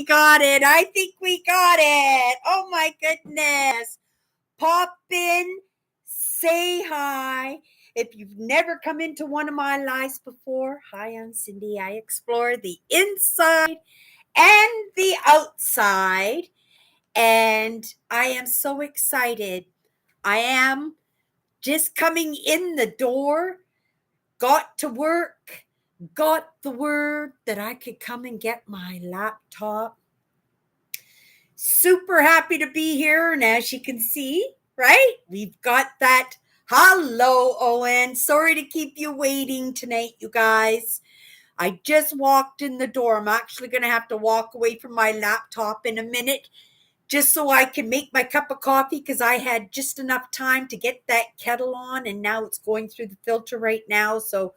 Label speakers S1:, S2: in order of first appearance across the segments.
S1: we got it. I think we got it. Oh my goodness. Pop in, say hi. If you've never come into one of my lives before, hi, I'm Cindy. I explore the inside and the outside. And I am so excited. I am just coming in the door, got to work, got the word that I could come and get my laptop. Super happy to be here. And as you can see, right, we've got that. Hello, Owen. Sorry to keep you waiting tonight, you guys. I just walked in the door. I'm actually going to have to walk away from my laptop in a minute just so I can make my cup of coffee because I had just enough time to get that kettle on and now it's going through the filter right now. So,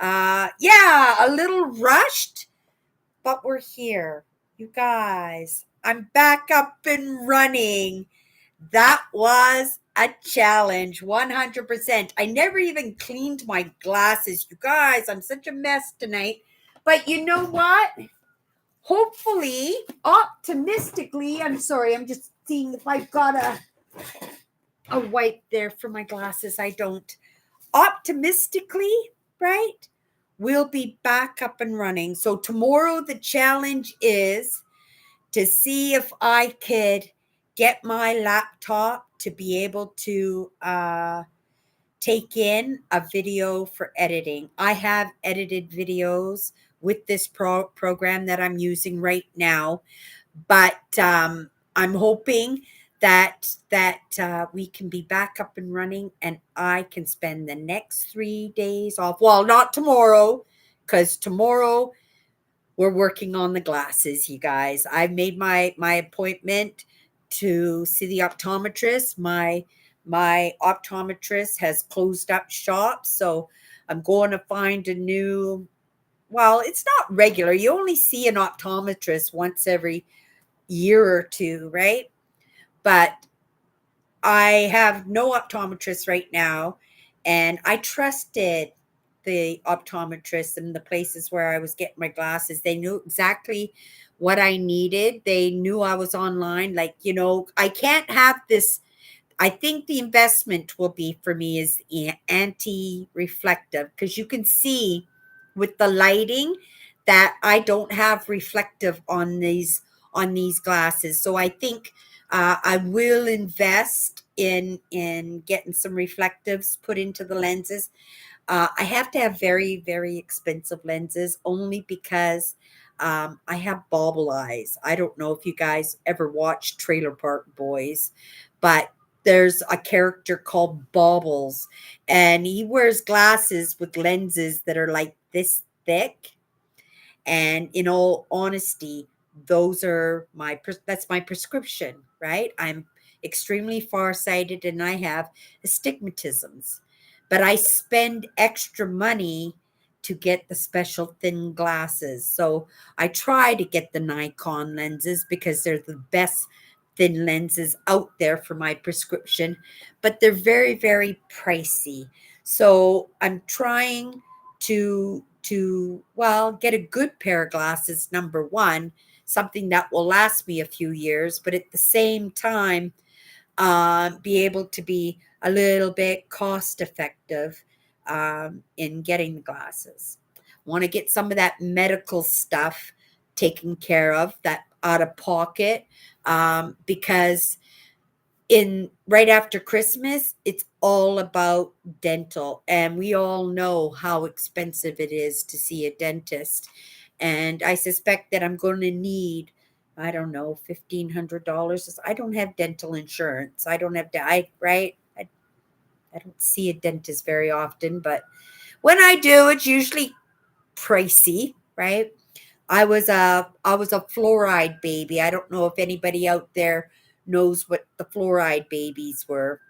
S1: yeah, a little rushed, but we're here. You guys, I'm back up and running. That was a challenge, 100%. I never even cleaned my glasses. You guys, I'm such a mess tonight. But you know what? Hopefully, optimistically, I'm sorry, I'm just seeing if I've got a wipe there for my glasses. I don't. Optimistically, right? We'll be back up and running. So tomorrow the challenge is to see if I could get my laptop to be able to take in a video for editing. I have edited videos with this program that I'm using right now, but I'm hoping that we can be back up and running and I can spend the next 3 days off. Well, not tomorrow, because tomorrow we're working on the glasses, you guys. I've made my appointment to see the optometrist. My optometrist has closed up shop, so I'm going to find a new, well, it's not regular. You only see an optometrist once every year or two, right? But I have no optometrist right now, and I trusted the optometrist and the places where I was getting my glasses. They knew exactly what I needed. They knew I was online. Like, I can't have this. I think the investment will be for me is anti-reflective, because you can see with the lighting that I don't have reflective on these glasses. So I think I will invest in getting some reflectives put into the lenses. I have to have very, very expensive lenses only because I have bobble eyes. I don't know if you guys ever watched Trailer Park Boys, but there's a character called Bobbles, and he wears glasses with lenses that are like this thick. And in all honesty, that's my prescription, right? I'm extremely farsighted and I have astigmatisms, but I spend extra money to get the special thin glasses. So I try to get the Nikon lenses because they're the best thin lenses out there for my prescription, but they're very, very pricey. So I'm trying to well, get a good pair of glasses, number one, something that will last me a few years, but at the same time be able to be a little bit cost effective in getting the glasses. Want to get some of that medical stuff taken care of, that out of pocket, because in right after Christmas, it's all about dental. And we all know how expensive it is to see a dentist. And I suspect that I'm going to need, I don't know, $1,500. I don't have dental insurance. I don't have, right? I don't see a dentist very often, but when I do, it's usually pricey, right? I was a fluoride baby. I don't know if anybody out there knows what the fluoride babies were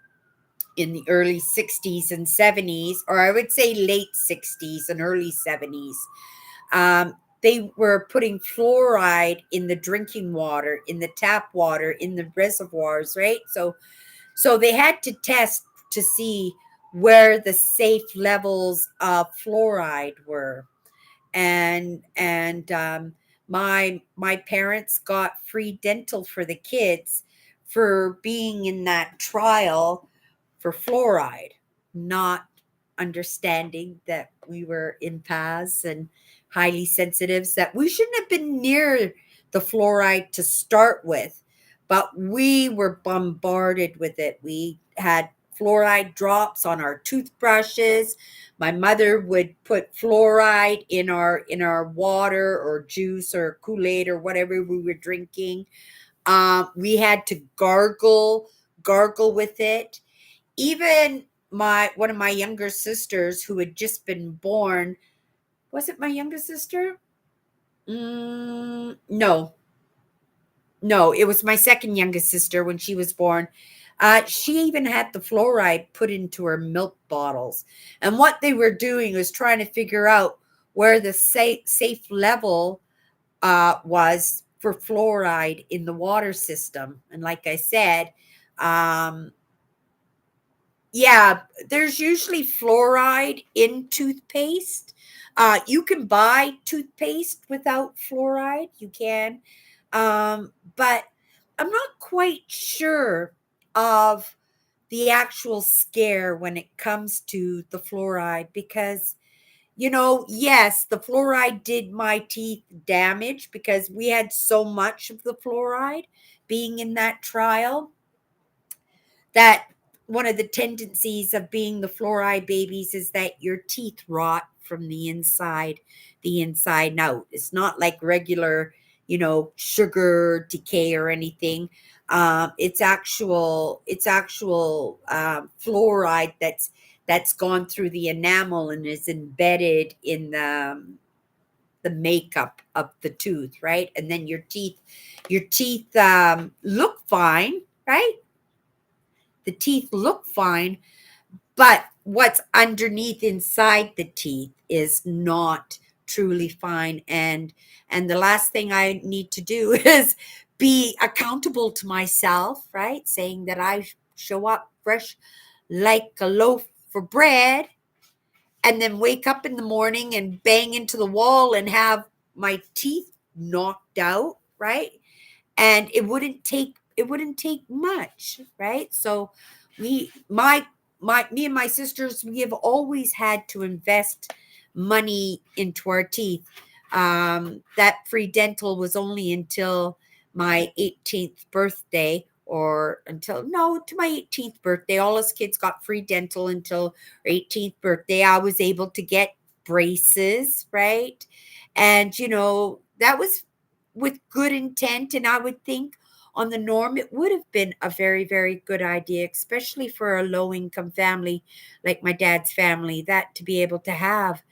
S1: in the early 60s and 70s, or I would say late 60s and early 70s. They were putting fluoride in the drinking water, in the tap water, in the reservoirs, right? So they had to test to see where the safe levels of fluoride were. And my parents got free dental for the kids for being in that trial for fluoride, not understanding that we were empaths and highly sensitives, that we shouldn't have been near the fluoride to start with, but we were bombarded with it. We had fluoride drops on our toothbrushes. My mother would put fluoride in our water or juice or Kool-Aid or whatever we were drinking. We had to gargle with it. Even my one of my younger sisters who had just been born, was it my younger sister? No, no, it was my second youngest sister when she was born. She even had the fluoride put into her milk bottles. And what they were doing was trying to figure out where the safe level was for fluoride in the water system. And like I said, um, yeah, there's usually fluoride in toothpaste. You can buy toothpaste without fluoride. You can. But I'm not quite sure of the actual scare when it comes to the fluoride because, yes, the fluoride did my teeth damage because we had so much of the fluoride being in that trial that one of the tendencies of being the fluoride babies is that your teeth rot from the inside out. It's not like regular, sugar decay or anything. It's actual fluoride that's gone through the enamel and is embedded in the makeup of the tooth, right? And then your teeth look fine, right? The teeth look fine, but what's underneath inside the teeth is not truly fine. And the last thing I need to do is be accountable to myself, right? Saying that I show up fresh like a loaf of bread and then wake up in the morning and bang into the wall and have my teeth knocked out, right? And it wouldn't take much, right? So we my me and my sisters, we have always had to invest money into our teeth. That free dental was only until my 18th birthday, or until, no, to my 18th birthday. All us kids got free dental until our 18th birthday. I was able to get braces, right? And that was with good intent, and I would think on the norm it would have been a very, very good idea, especially for a low income family like my dad's family, that to be able to have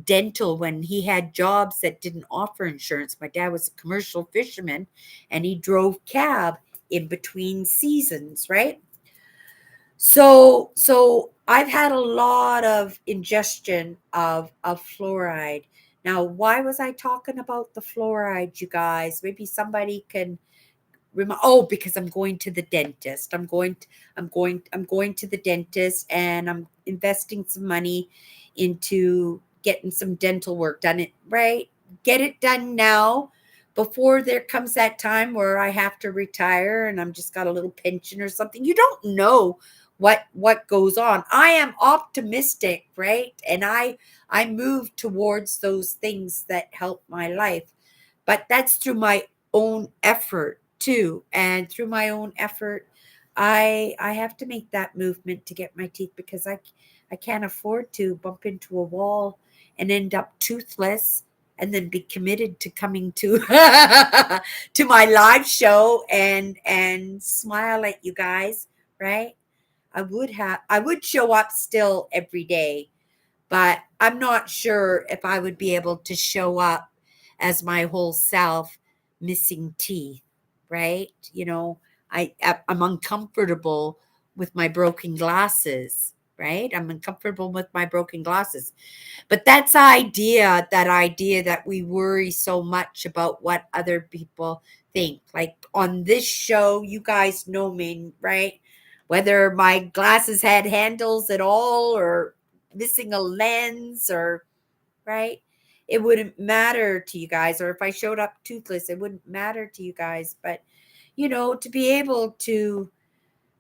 S1: dental when he had jobs that didn't offer insurance. My dad was a commercial fisherman and he drove cab in between seasons, right? So I've had a lot of ingestion of fluoride. Now, why was I talking about the fluoride, you guys? Maybe somebody can oh, because I'm going to the dentist. I'm going to the dentist, and I'm investing some money into getting some dental work done. It right. Get it done now before there comes that time where I have to retire and I'm just got a little pension or something. You don't know what goes on. I am optimistic, right? And I move towards those things that help my life. But that's through my own effort too. And through my own effort, I have to make that movement to get my teeth, because I can't afford to bump into a wall and end up toothless and then be committed to coming to to my live show and smile at you guys, right? I would show up still every day, but I'm not sure if I would be able to show up as my whole self missing teeth, right? I'm uncomfortable with my broken glasses, right? I'm uncomfortable with my broken glasses. But that idea that we worry so much about what other people think. Like on this show, you guys know me, right? Whether my glasses had handles at all or missing a lens, or right? it wouldn't matter to you guys, or if I showed up toothless, it wouldn't matter to you guys. But, to be able to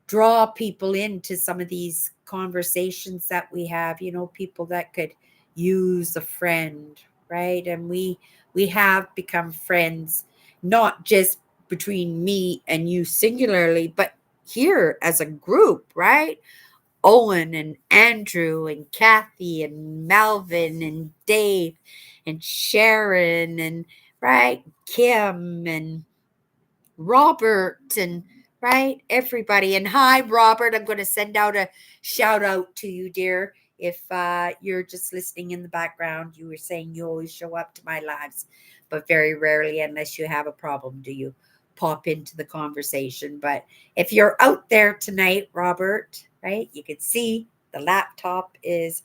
S1: draw people into some of these conversations that we have, people that could use a friend, right? And we have become friends, not just between me and you singularly, but here as a group, right? Owen and Andrew and Kathy and Melvin and Dave and Sharon and right Kim and Robert and right everybody. And hi Robert, I'm going to send out a shout out to you, dear. If you're just listening in the background, you were saying you always show up to my lives, but very rarely, unless you have a problem, do you pop into the conversation. But if you're out there tonight, Robert, right, you can see the laptop is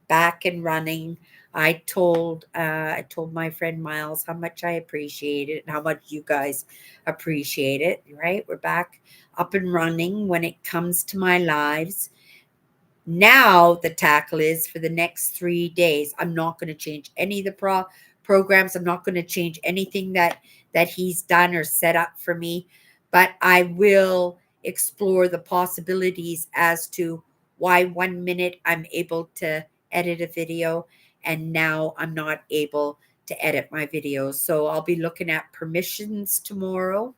S1: back and running. I told my friend Miles how much I appreciate it and how much you guys appreciate it, right? We're back up and running when it comes to my lives. Now the tackle is for the next 3 days. I'm not going to change any of the programs. I'm not going to change anything that he's done or set up for me, but I will explore the possibilities as to why 1 minute I'm able to edit a video and now I'm not able to edit my videos. So I'll be looking at permissions tomorrow,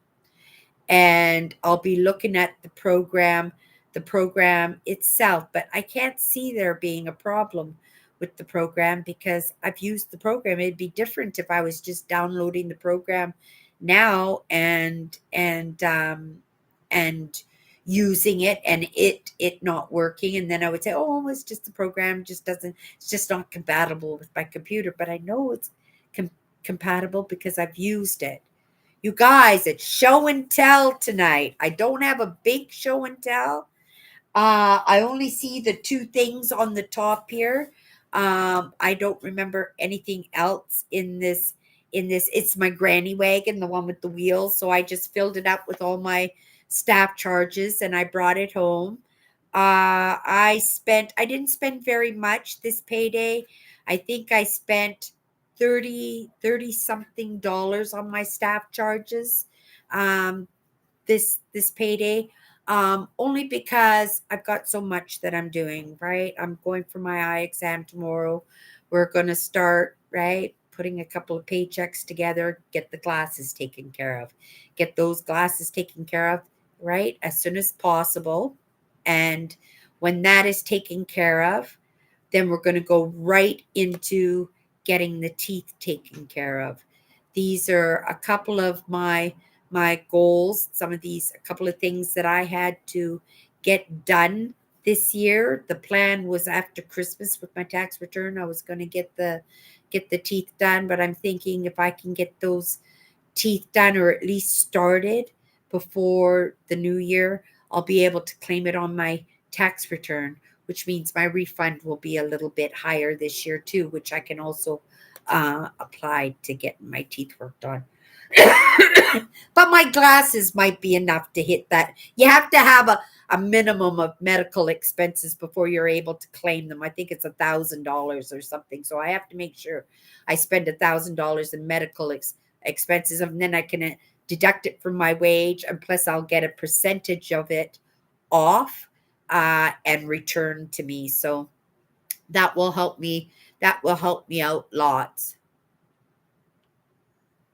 S1: and I'll be looking at the program itself. But I can't see there being a problem with the program because I've used the program. It'd be different if I was just downloading the program now and using it and it not working, and then I would say, oh, it's just the program just doesn't, it's just not compatible with my computer. But I know it's com- compatible because I've used it. You guys, it's show and tell tonight. I don't have a big show and tell. I only see the two things on the top here. I don't remember anything else in this. It's my granny wagon, the one with the wheels. So I just filled it up with all my staff charges and I brought it home. I didn't spend very much this payday. I think I spent 30 something dollars on my staff charges um, this payday. Only because I've got so much that I'm doing, right? I'm going for my eye exam tomorrow. We're going to start, right? Putting a couple of paychecks together, get the glasses taken care of, get those glasses taken care of, right? As soon as possible. And when that is taken care of, then we're going to go right into getting the teeth taken care of. These are a couple of my goals, a couple of things that I had to get done this year. The plan was after Christmas with my tax return, I was going to get the teeth done, but I'm thinking if I can get those teeth done or at least started before the new year, I'll be able to claim it on my tax return, which means my refund will be a little bit higher this year too, which I can also apply to get my teeth worked on. But my glasses might be enough to hit that. You have to have a minimum of medical expenses before you're able to claim them. I think it's $1,000 or something. So I have to make sure I spend $1,000 in medical expenses, and then I can deduct it from my wage, and plus I'll get a percentage of it off and return to me. So that will help me. That will help me out lots.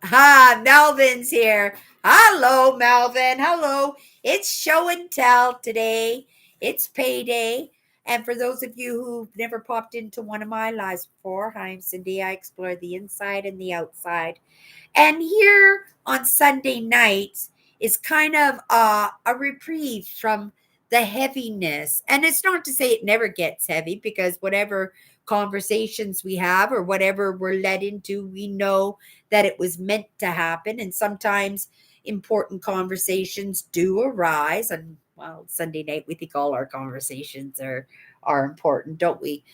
S1: Melvin's here. Hello, Melvin. Hello. It's show and tell today. It's payday. And for those of you who've never popped into one of my lives before, hi, I'm Cindy. I explore the inside and the outside. And here on Sunday nights is kind of a reprieve from the heaviness. And it's not to say it never gets heavy, because whatever conversations we have or whatever we're led into, we know that it was meant to happen. And sometimes important conversations do arise. And well, Sunday night, we think all our conversations are important, don't we?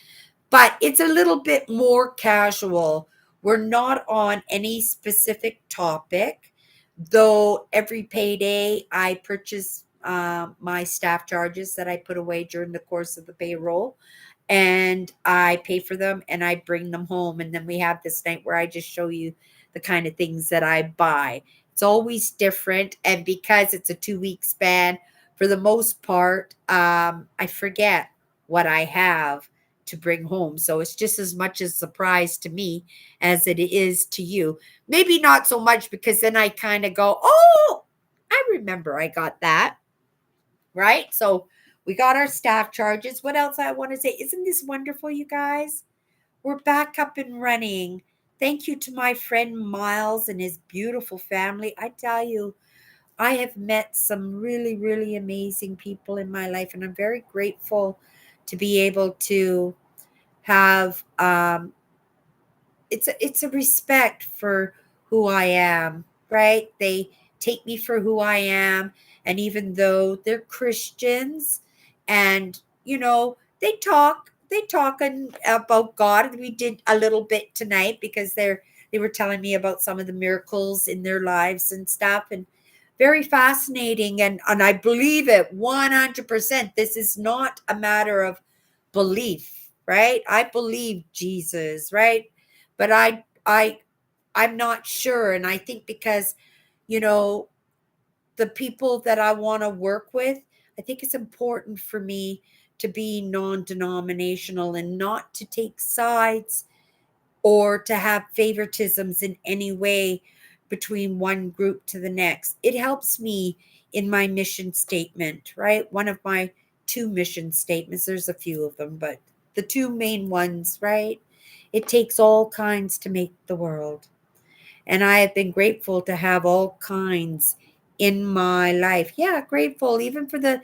S1: But it's a little bit more casual. We're not on any specific topic, though every payday I purchase my staff charges that I put away during the course of the payroll. and I pay for them and I bring them home. And then we have this night where I just show you the kind of things that I buy. It's always different. And because it's a 2 week span, for the most part, I forget what I have to bring home. So it's just as much a surprise to me as it is to you. Maybe not so much, because then I kind of go, oh, I remember I got that. Right? So we got our staff charges. What else I want to say? Isn't this wonderful, you guys? We're back up and running. Thank you to my friend Miles and his beautiful family. I tell you, I have met some really, really amazing people in my life, and I'm very grateful to be able to have it's a respect for who I am, right? They take me for who I am, and even though they're Christians, and they talk about God. We did a little bit tonight because they were telling me about some of the miracles in their lives and stuff, and very fascinating. And I believe it 100%. This is not a matter of belief, right? I believe Jesus, right? But I'm not sure. And I think because, you know, the people that I want to work with, I think it's important for me to be non-denominational and not to take sides or to have favoritisms in any way between one group to the next. It helps me in my mission statement, right? One of my two mission statements, there's a few of them, but the two main ones, right? It takes all kinds to make the world. And I have been grateful to have all kinds in my life. Yeah, grateful even for the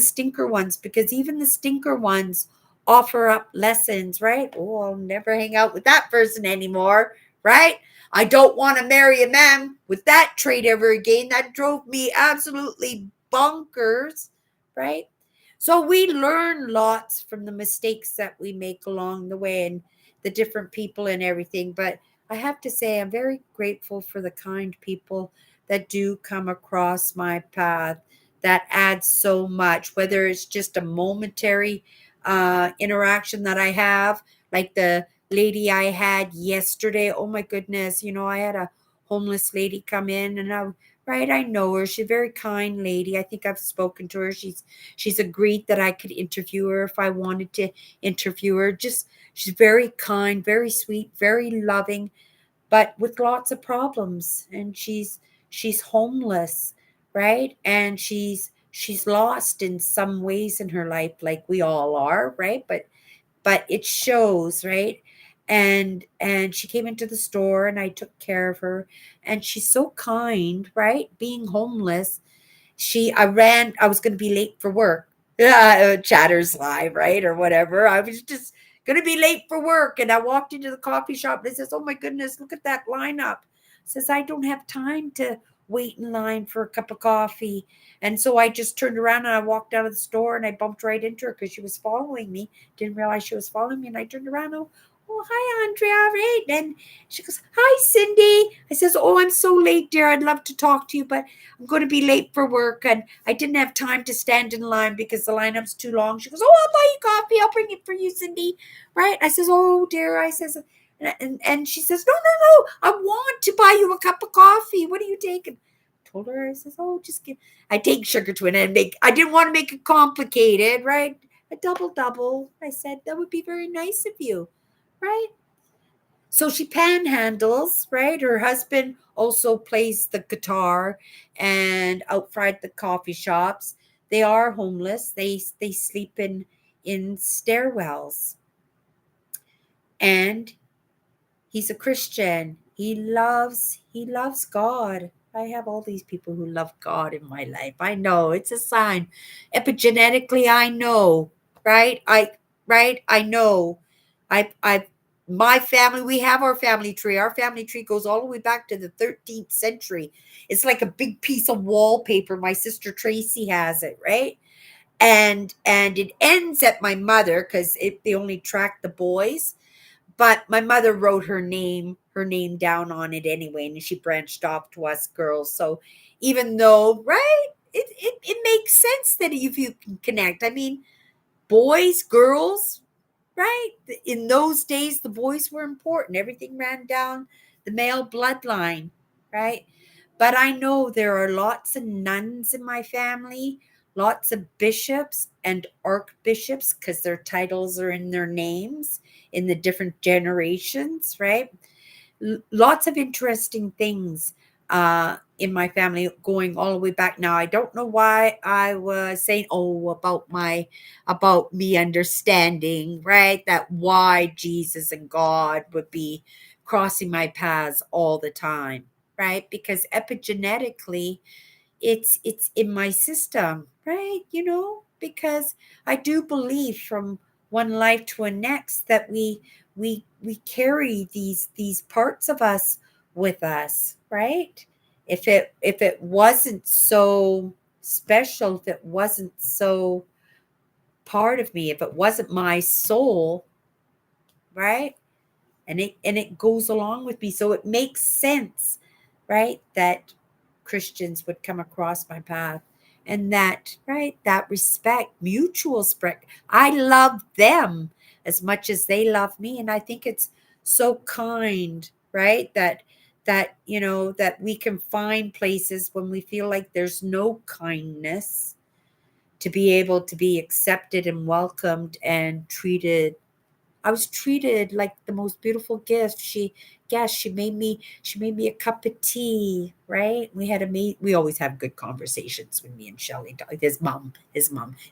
S1: stinker ones, because even the stinker ones offer up lessons, right? Oh, I'll never hang out with that person anymore, right? I don't want to marry a man with that trait ever again. That drove me absolutely bonkers, right? So we learn lots from the mistakes that we make along the way and the different people and everything. But I have to say, I'm very grateful for the kind people that do come across my path that adds so much, whether it's just a momentary interaction that I have, like the lady I had yesterday. Oh my goodness, I had a homeless lady come in, and I know her. She's a very kind lady. I think I've spoken to her. She's agreed that I could interview her if I wanted to interview her. Just she's very kind, very sweet, very loving, but with lots of problems. And she's homeless, right? And she's lost in some ways in her life, like we all are, right? But it shows, right? And she came into the store and I took care of her, and she's so kind, right? Being homeless, I was going to be late for work. Chatter's live, right? Or whatever. I was just going to be late for work. And I walked into the coffee shop and it says, oh my goodness, look at that lineup. It says, I don't have time to wait in line for a cup of coffee. And so I just turned around and I walked out of the store and I bumped right into her because she was following me. Didn't realize she was following me. And I turned around. Oh, hi, Andrea. Right. And she goes, hi, Cindy. I says, oh, I'm so late, dear. I'd love to talk to you, but I'm going to be late for work, and I didn't have time to stand in line because the lineup's too long. She goes, oh, I'll buy you coffee. I'll bring it for you, Cindy. Right? I says, oh, dear. I says, and she says, no, no, no. I want to buy you a cup of coffee. What are you taking? I told her, I says, oh, just give. I take sugar to it and I didn't want to make it complicated, right? A double. I said, that would be very nice of you, right? So she panhandles, right? Her husband also plays the guitar and outside the coffee shops. They are homeless. They sleep in stairwells. And he's a Christian. He loves God. I have all these people who love God in my life. I know it's a sign. Epigenetically, I know, right? I know. I my family, we have our family tree. Our family tree goes all the way back to the 13th century. It's like a big piece of wallpaper. My sister Tracy has it, right? And it ends at my mother because they only track the boys, but my mother wrote her name down on it anyway, and she branched off to us girls. So even though, right, it makes sense that if you can connect. I mean, boys, girls, right? In those days, the boys were important. Everything ran down the male bloodline, right? But I know there are lots of nuns in my family, lots of bishops and archbishops because their titles are in their names in the different generations, right? Lots of interesting things in my family going all the way back. Now I don't know why I was saying about me understanding, right, that why Jesus and God would be crossing my paths all the time, right? Because epigenetically it's in my system, right? Because I do believe from one life to a next that we carry these parts of us with us, right? If it wasn't so special, if it wasn't so part of me, if it wasn't my soul, right? And it goes along with me, so it makes sense, right, that Christians would come across my path, and that, right, that respect, mutual respect. I love them as much as they love me, and I think it's so kind, right, that we can find places when we feel like there's no kindness, to be able to be accepted and welcomed and treated. I was treated like the most beautiful gift. She made me a cup of tea, right? We always have good conversations with me and Shelly. His mom is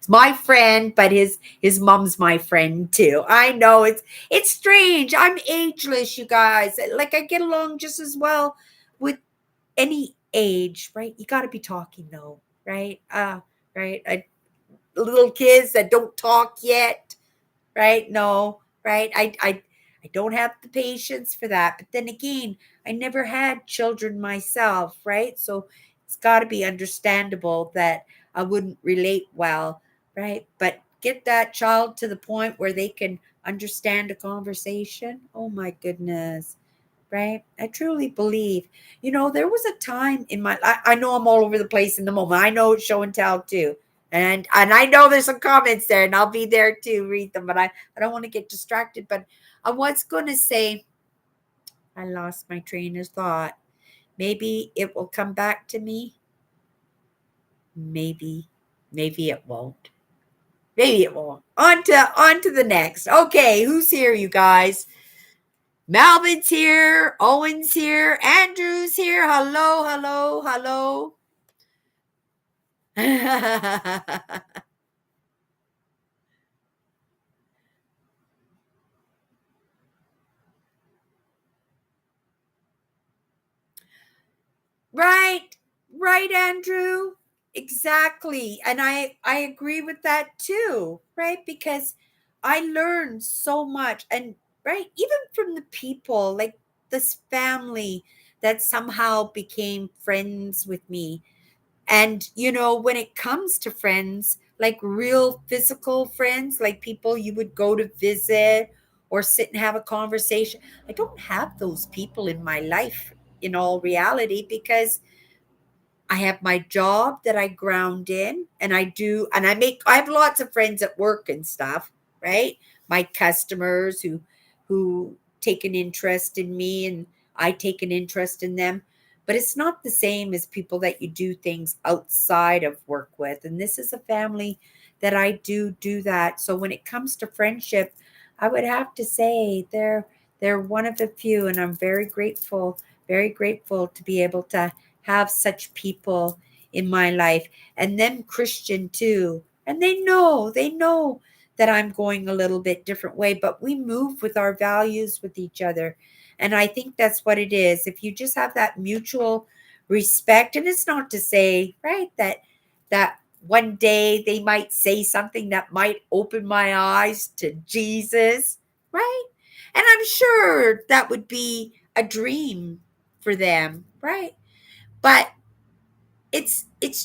S1: my friend, but his mom's my friend too. I know it's strange. I'm ageless, you guys. Like, I get along just as well with any age, right? You got to be talking though, right? Right. Little kids that don't talk yet, right? No, right? I don't have the patience for that. But then again, I never had children myself, right? So it's got to be understandable that I wouldn't relate well, right? But get that child to the point where they can understand a conversation. Oh my goodness, right? I truly believe, there was a time in I know I'm all over the place in the moment. I know it's show and tell too. And I know there's some comments there, and I'll be there to read them, but I don't want to get distracted. But I was going to say, I lost my train of thought. Maybe it will come back to me. Maybe, maybe it won't. Maybe it won't. On to the next. Okay, who's here, you guys? Melvin's here, Owen's here, Andrew's here. Hello, hello, hello. Right, right, Andrew. Exactly. And I agree with that too, right? Because I learned so much, and right, even from the people, like this family that somehow became friends with me. And when it comes to friends, like real physical friends, like people you would go to visit or sit and have a conversation, I don't have those people in my life in all reality, because I have my job that I ground in, and I have lots of friends at work and stuff, right? My customers who take an interest in me, and I take an interest in them. But it's not the same as people that you do things outside of work with. And this is a family that I do that. So when it comes to friendship, I would have to say they're one of the few, and I'm very grateful to be able to have such people in my life, and them Christian too. And they know that I'm going a little bit different way, but we move with our values with each other. And I think that's what it is. If you just have that mutual respect, and it's not to say, right, that one day they might say something that might open my eyes to Jesus, right? And I'm sure that would be a dream for them, right? But it's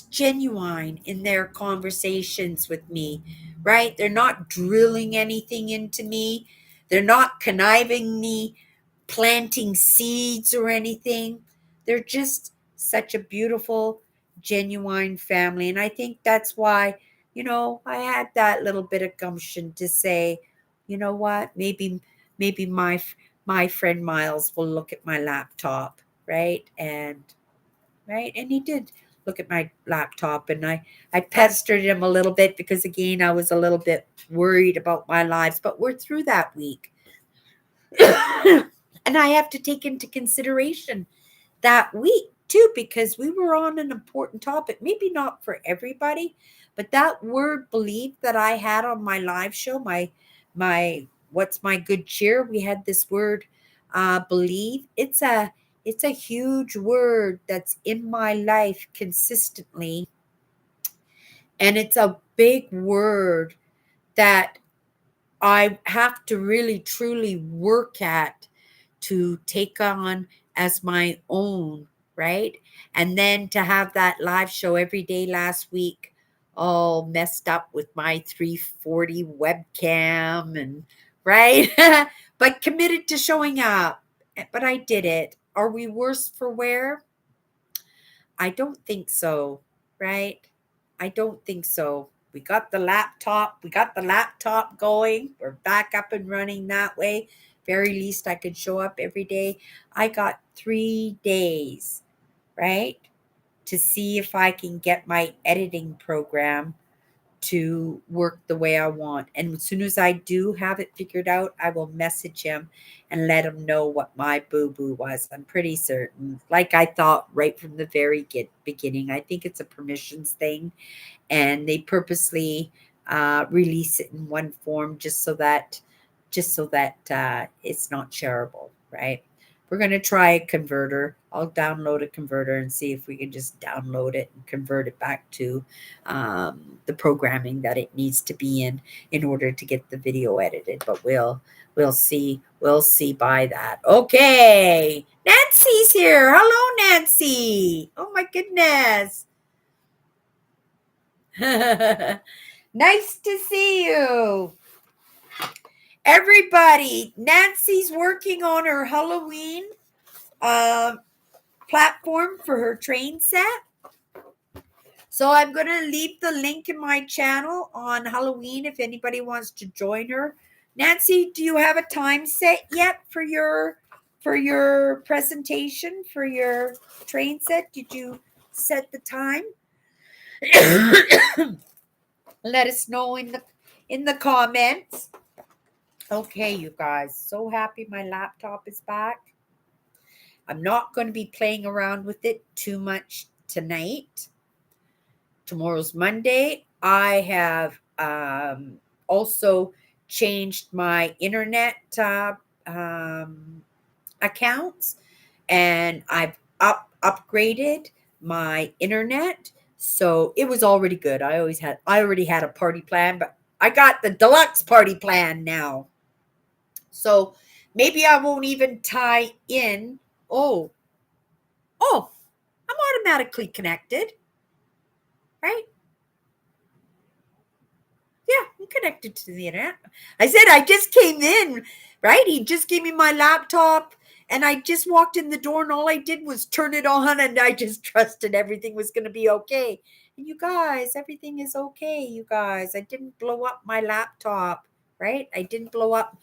S1: genuine in their conversations with me, right? They're not drilling anything into me. They're not conniving me, planting seeds or anything. They're just such a beautiful, genuine family. And I think that's why, I had that little bit of gumption to say, you know what? Maybe my friend Miles will look at my laptop, right? And he did look at my laptop, and I pestered him a little bit because again I was a little bit worried about my lives, but we're through that week. And I have to take into consideration that week too, because we were on an important topic, maybe not for everybody, but that word believe that I had on my live show, my what's my good cheer, we had this word believe. It's a huge word that's in my life consistently, and it's a big word that I have to really truly work at to take on as my own, right? And then to have that live show every day last week, all messed up with my 340 webcam and right? But committed to showing up. But I did it. Are we worse for wear? I don't think so, right? I don't think so. We got the laptop going. We're back up and running that way. Very least I could show up every day. I got 3 days, right? To see if I can get my editing program to work the way I want. And as soon as I do have it figured out, I will message him and let him know what my boo boo was. I'm pretty certain, like I thought right from the very beginning. I think it's a permissions thing, and they purposely release it in one form just so that it's not shareable, right? We're going to try a converter. I'll download a converter and see if we can just download it and convert it back to the programming that it needs to be in order to get the video edited. But we'll see by that. Okay, Nancy's here. Hello, Nancy. Oh my goodness. Nice to see you. Everybody, Nancy's working on her Halloween um, platform for her train set. So I'm going to leave the link in my channel on Halloween if anybody wants to join her. Nancy, do you have a time set yet for your presentation for your train set? Did you set the time? Let us know in the comments. Okay, you guys, so happy my laptop is back. I'm not going to be playing around with it too much tonight. Tomorrow's Monday. I have also changed my internet accounts, and I've upgraded my internet. So it was already good. I already had a party plan, but I got the deluxe party plan now. So maybe I won't even tie in. Oh, I'm automatically connected, right? Yeah, I'm connected to the internet. I said I just came in, right? He just gave me my laptop and I just walked in the door and all I did was turn it on and I just trusted everything was going to be okay. And you guys, everything is okay, you guys. I didn't blow up my laptop, right? I didn't blow up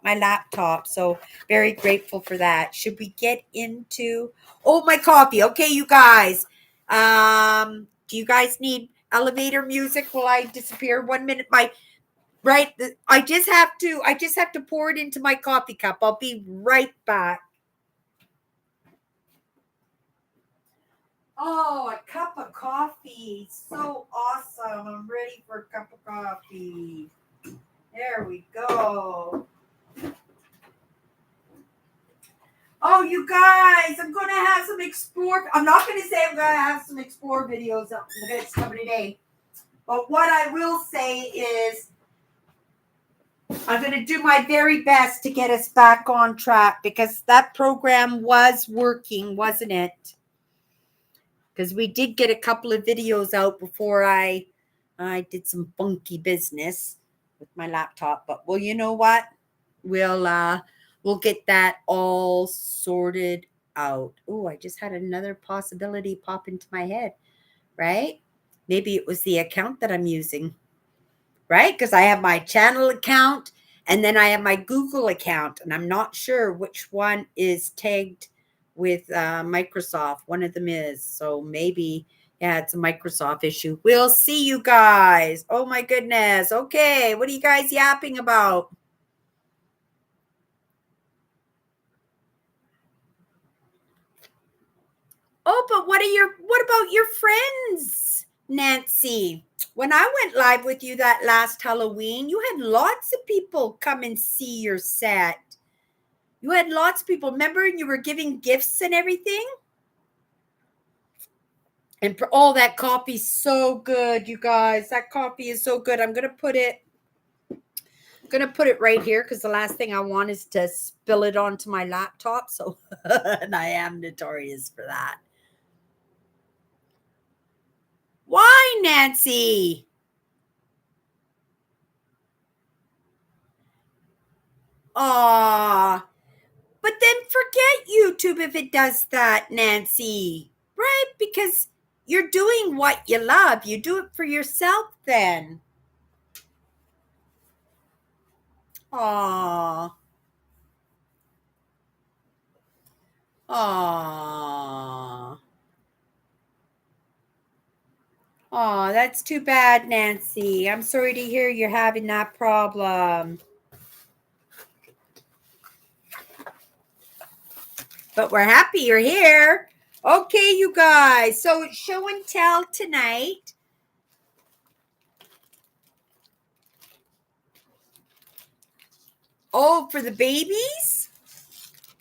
S1: my laptop. So very grateful for that. Should we get into my coffee? Okay, you guys. Do you guys need elevator music while I disappear 1 minute? I just have to pour it into my coffee cup. I'll be right back. Oh, a cup of coffee. So awesome. I'm ready for a cup of coffee. There we go. Oh, you guys, I'm going to have some explore. I'm not going to say I'm going to have some explore videos up that's coming today. But what I will say is I'm going to do my very best to get us back on track because that program was working, wasn't it? Because we did get a couple of videos out before I did some funky business with my laptop. But well, you know what? We'll get that all sorted out. Oh, I just had another possibility pop into my head, right? Maybe it was the account that I'm using, right? Because I have my channel account And then I have my Google account, and I'm not sure which one is tagged with Microsoft. One of them is. So maybe, yeah, it's a Microsoft issue. We'll see you guys. Oh my goodness. Okay. What are you guys yapping about? Oh, but what about your friends, Nancy? When I went live with you that last Halloween, you had lots of people come and see your set. You had lots of people. Remember, you were giving gifts and everything? And oh, that coffee's so good, you guys. That coffee is so good. I'm gonna put it right here because the last thing I want is to spill it onto my laptop. So and I am notorious for that. Why, Nancy? Aw. But then forget YouTube if it does that, Nancy. Right? Because you're doing what you love. You do it for yourself then. Aw. Aw. Aw, that's too bad, Nancy. I'm sorry to hear you're having that problem. But we're happy you're here. Okay, you guys. So show and tell tonight. Oh, for the babies?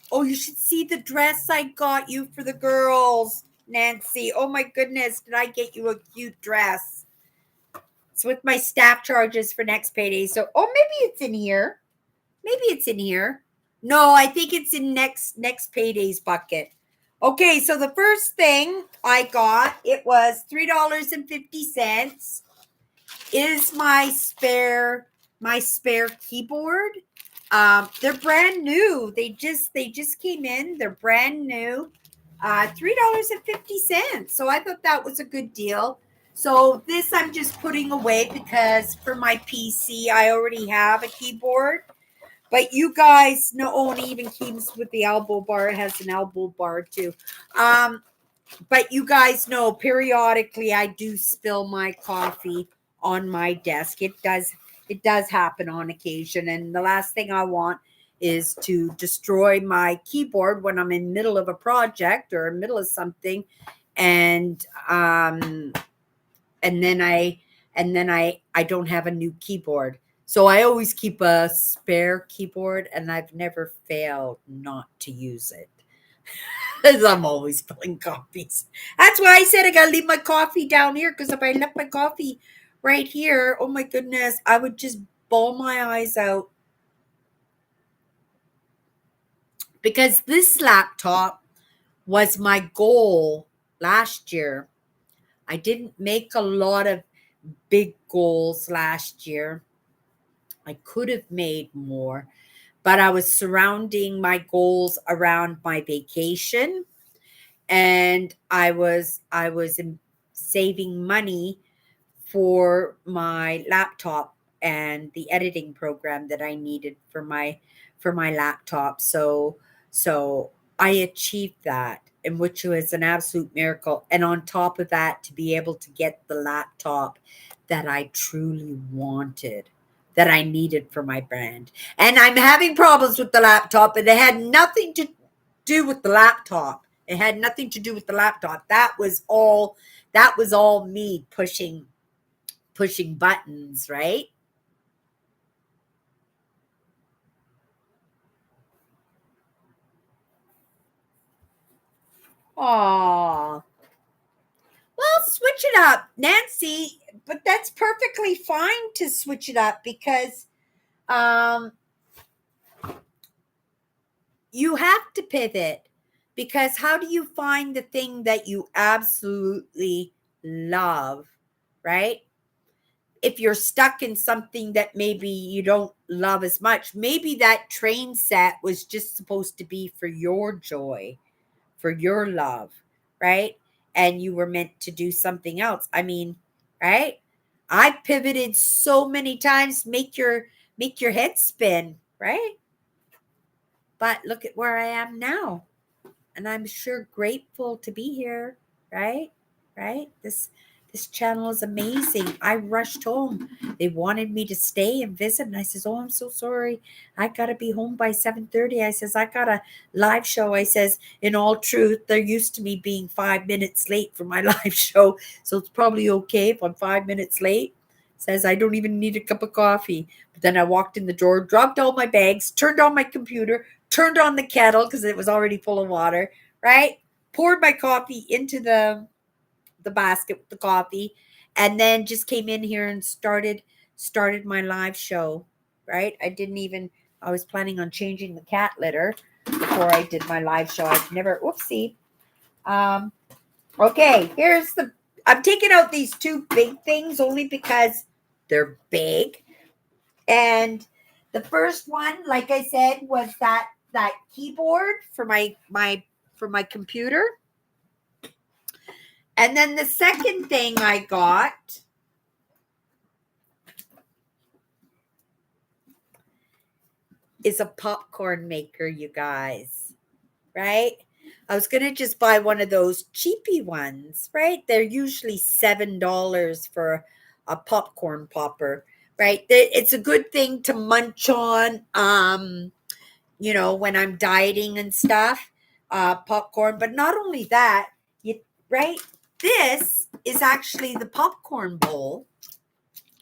S1: Oh, you should see the dress I got you for the girls, Nancy. Oh my goodness, did I get you a cute dress? It's with my staff charges for next payday. So, oh, maybe it's in here. Maybe it's in here. No, I think it's in next payday's bucket. Okay, so the first thing I got, it was $3.50. Is my spare keyboard. They're brand new. They just came in. They're brand new. $3.50. So I thought that was a good deal. So this I'm just putting away because for my PC I already have a keyboard. But you guys know, oh, and it even comes with the elbow bar. It has an elbow bar too. But you guys know periodically I do spill my coffee on my desk. It does happen on occasion. And the last thing I want is to destroy my keyboard when I'm in the middle of a project or in the middle of something. And then I don't have a new keyboard. So I always keep a spare keyboard and I've never failed not to use it. Because I'm always spilling coffees. That's why I said I gotta leave my coffee down here. Because if I left my coffee right here, oh my goodness, I would just bawl my eyes out. Because this laptop was my goal last year. I didn't make a lot of big goals last year. I could have made more, but I was surrounding my goals around my vacation, and I was saving money for my laptop and the editing program that I needed for my laptop. So I achieved that, and which was an absolute miracle. And on top of that, to be able to get the laptop that I truly wanted, that I needed for my brand. And I'm having problems with the laptop, and it had nothing to do with the laptop. It had nothing to do with the laptop. That was all me pushing buttons, right? Aw. Well, switch it up, Nancy. But that's perfectly fine to switch it up because um, you have to pivot. Because how do you find the thing that you absolutely love, right? If you're stuck in something that maybe you don't love as much, maybe that train set was just supposed to be for your joy, for your love, right? And you were meant to do something else. I mean, right? I pivoted so many times. make your head spin, right? But look at where I am now. And I'm sure grateful to be here, right? Right? This channel is amazing. I rushed home. They wanted me to stay and visit, and I says, "Oh, I'm so sorry. I gotta be home by 7:30." I says, "I got a live show." I says, "In all truth, they're used to me being 5 minutes late for my live show, so it's probably okay if I'm 5 minutes late." Says, "I don't even need a cup of coffee." But then I walked in the door, dropped all my bags, turned on my computer, turned on the kettle because it was already full of water, right? Poured my coffee into the basket with the coffee, and then just came in here and started my live show, right? I was planning on changing the cat litter before I did my live show. I've never, whoopsie. Um, okay, I'm taking out these two big things only because they're big. And the first one, like I said, was that keyboard for my computer. And then the second thing I got is a popcorn maker, you guys. Right? I was gonna just buy one of those cheapy ones, right? They're usually $7 for a popcorn popper, right? It's a good thing to munch on. When I'm dieting and stuff, popcorn. But not only that, right? This is actually the popcorn bowl,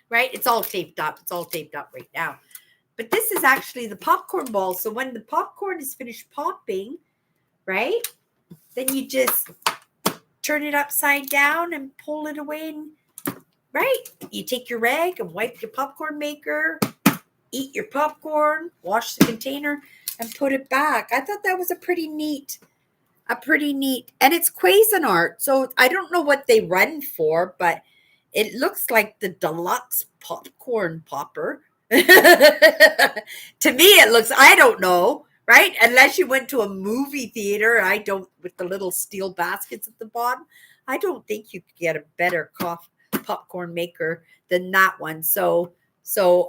S1: right? It's all taped up. It's all taped up right now. But this is actually the popcorn bowl. So when the popcorn is finished popping, right, then you just turn it upside down and pull it away. And, right, you take your rag and wipe your popcorn maker, eat your popcorn, wash the container, and put it back. I thought that was a pretty neat, and it's Cuisinart. So I don't know what they run for, but it looks like the deluxe popcorn popper. To me, it looks, I don't know, right? Unless you went to a movie theater, with the little steel baskets at the bottom, I don't think you could get a better popcorn maker than that one. So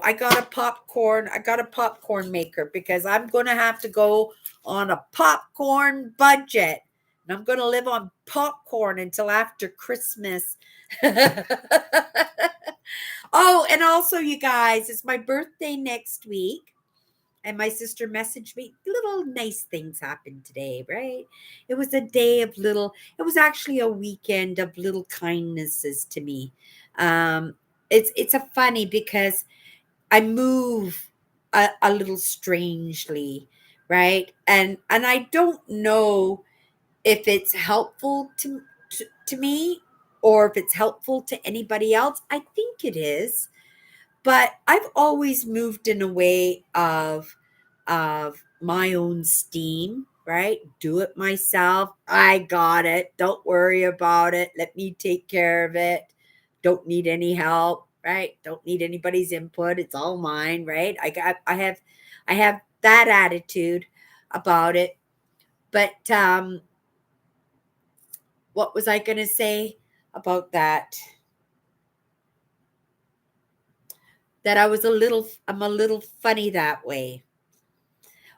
S1: I got a popcorn maker because I'm going to have to go on a popcorn budget. And I'm going to live on popcorn until after Christmas. Oh, and also, you guys, it's my birthday next week. And my sister messaged me, little nice things happened today, right? It was it was actually a weekend of little kindnesses to me. It's a funny because I move a little strangely, right? And I don't know if it's helpful to me or if it's helpful to anybody else. I think it is, but I've always moved in a way of my own steam, right? Do it myself. I got it. Don't worry about it. Let me take care of it. Don't need any help, right? Don't need anybody's input. It's all mine, right? I have that attitude about it. But what was I going to say about that? That I'm a little funny that way.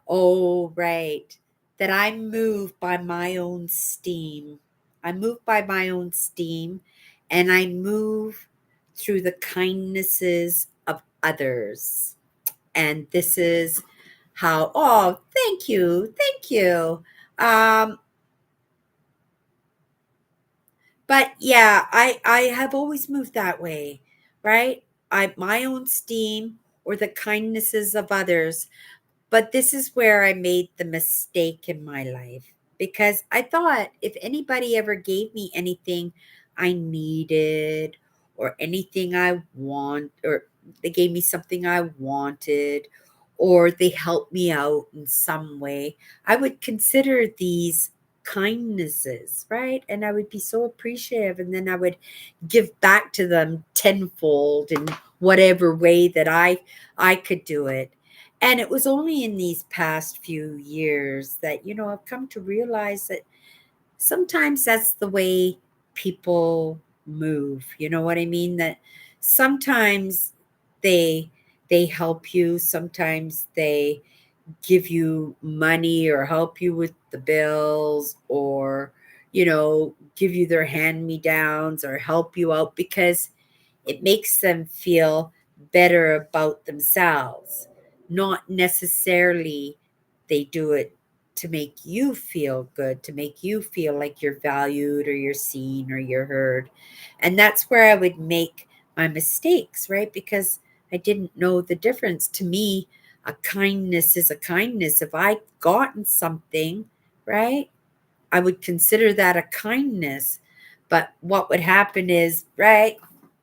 S1: Oh, right. That I move by my own steam. I move by my own steam, and I move through the kindnesses of others. And this is how, oh, thank you. Thank you. Um, but yeah, I have always moved that way, right? My own steam or the kindnesses of others. But this is where I made the mistake in my life because I thought if anybody ever gave me anything I needed or anything I want, or they gave me something I wanted, or they helped me out in some way, I would consider these kindnesses, right? And I would be so appreciative. And then I would give back to them tenfold in whatever way that I could do it. And it was only in these past few years that, I've come to realize that sometimes that's the way people move. You know what I mean? That sometimes they they help you. Sometimes they give you money or help you with the bills, or give you their hand me downs or help you out because it makes them feel better about themselves. Not necessarily they do it to make you feel good, to make you feel like you're valued or you're seen or you're heard. And that's where I would make my mistakes, right? Because I didn't know the difference. To me, a kindness is a kindness. If I'd gotten something, right, I would consider that a kindness. But what would happen is, right,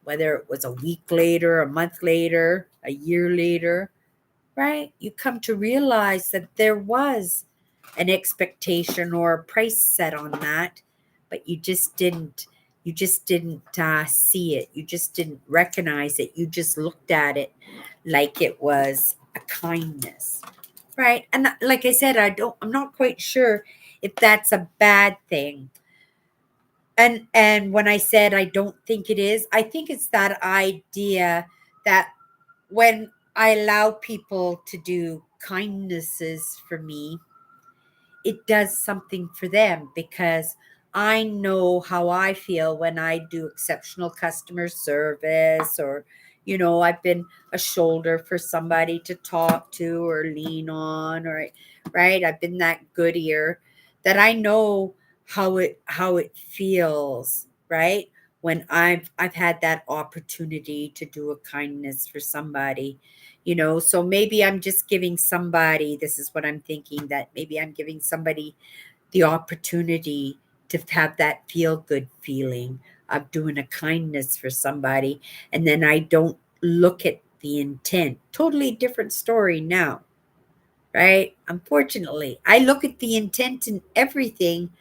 S1: whether it was a week later, a month later, a year later, right, you come to realize that there was an expectation or a price set on that, but you just didn't see it. You just didn't recognize it. You just looked at it like it was a kindness. Right. And like I said, I'm not quite sure if that's a bad thing. And when I said I don't think it is, I think it's that idea that when I allow people to do kindnesses for me, it does something for them because I know how I feel when I do exceptional customer service, or, I've been a shoulder for somebody to talk to or lean on, or, right. I've been that good ear that I know how it feels, right? When I've had that opportunity to do a kindness for somebody. So maybe I'm just giving somebody, this is what I'm thinking, that maybe I'm giving somebody the opportunity to have that feel good feeling of doing a kindness for somebody. And then I don't look at the intent. Totally different story now, right? Unfortunately, I look at the intent in everything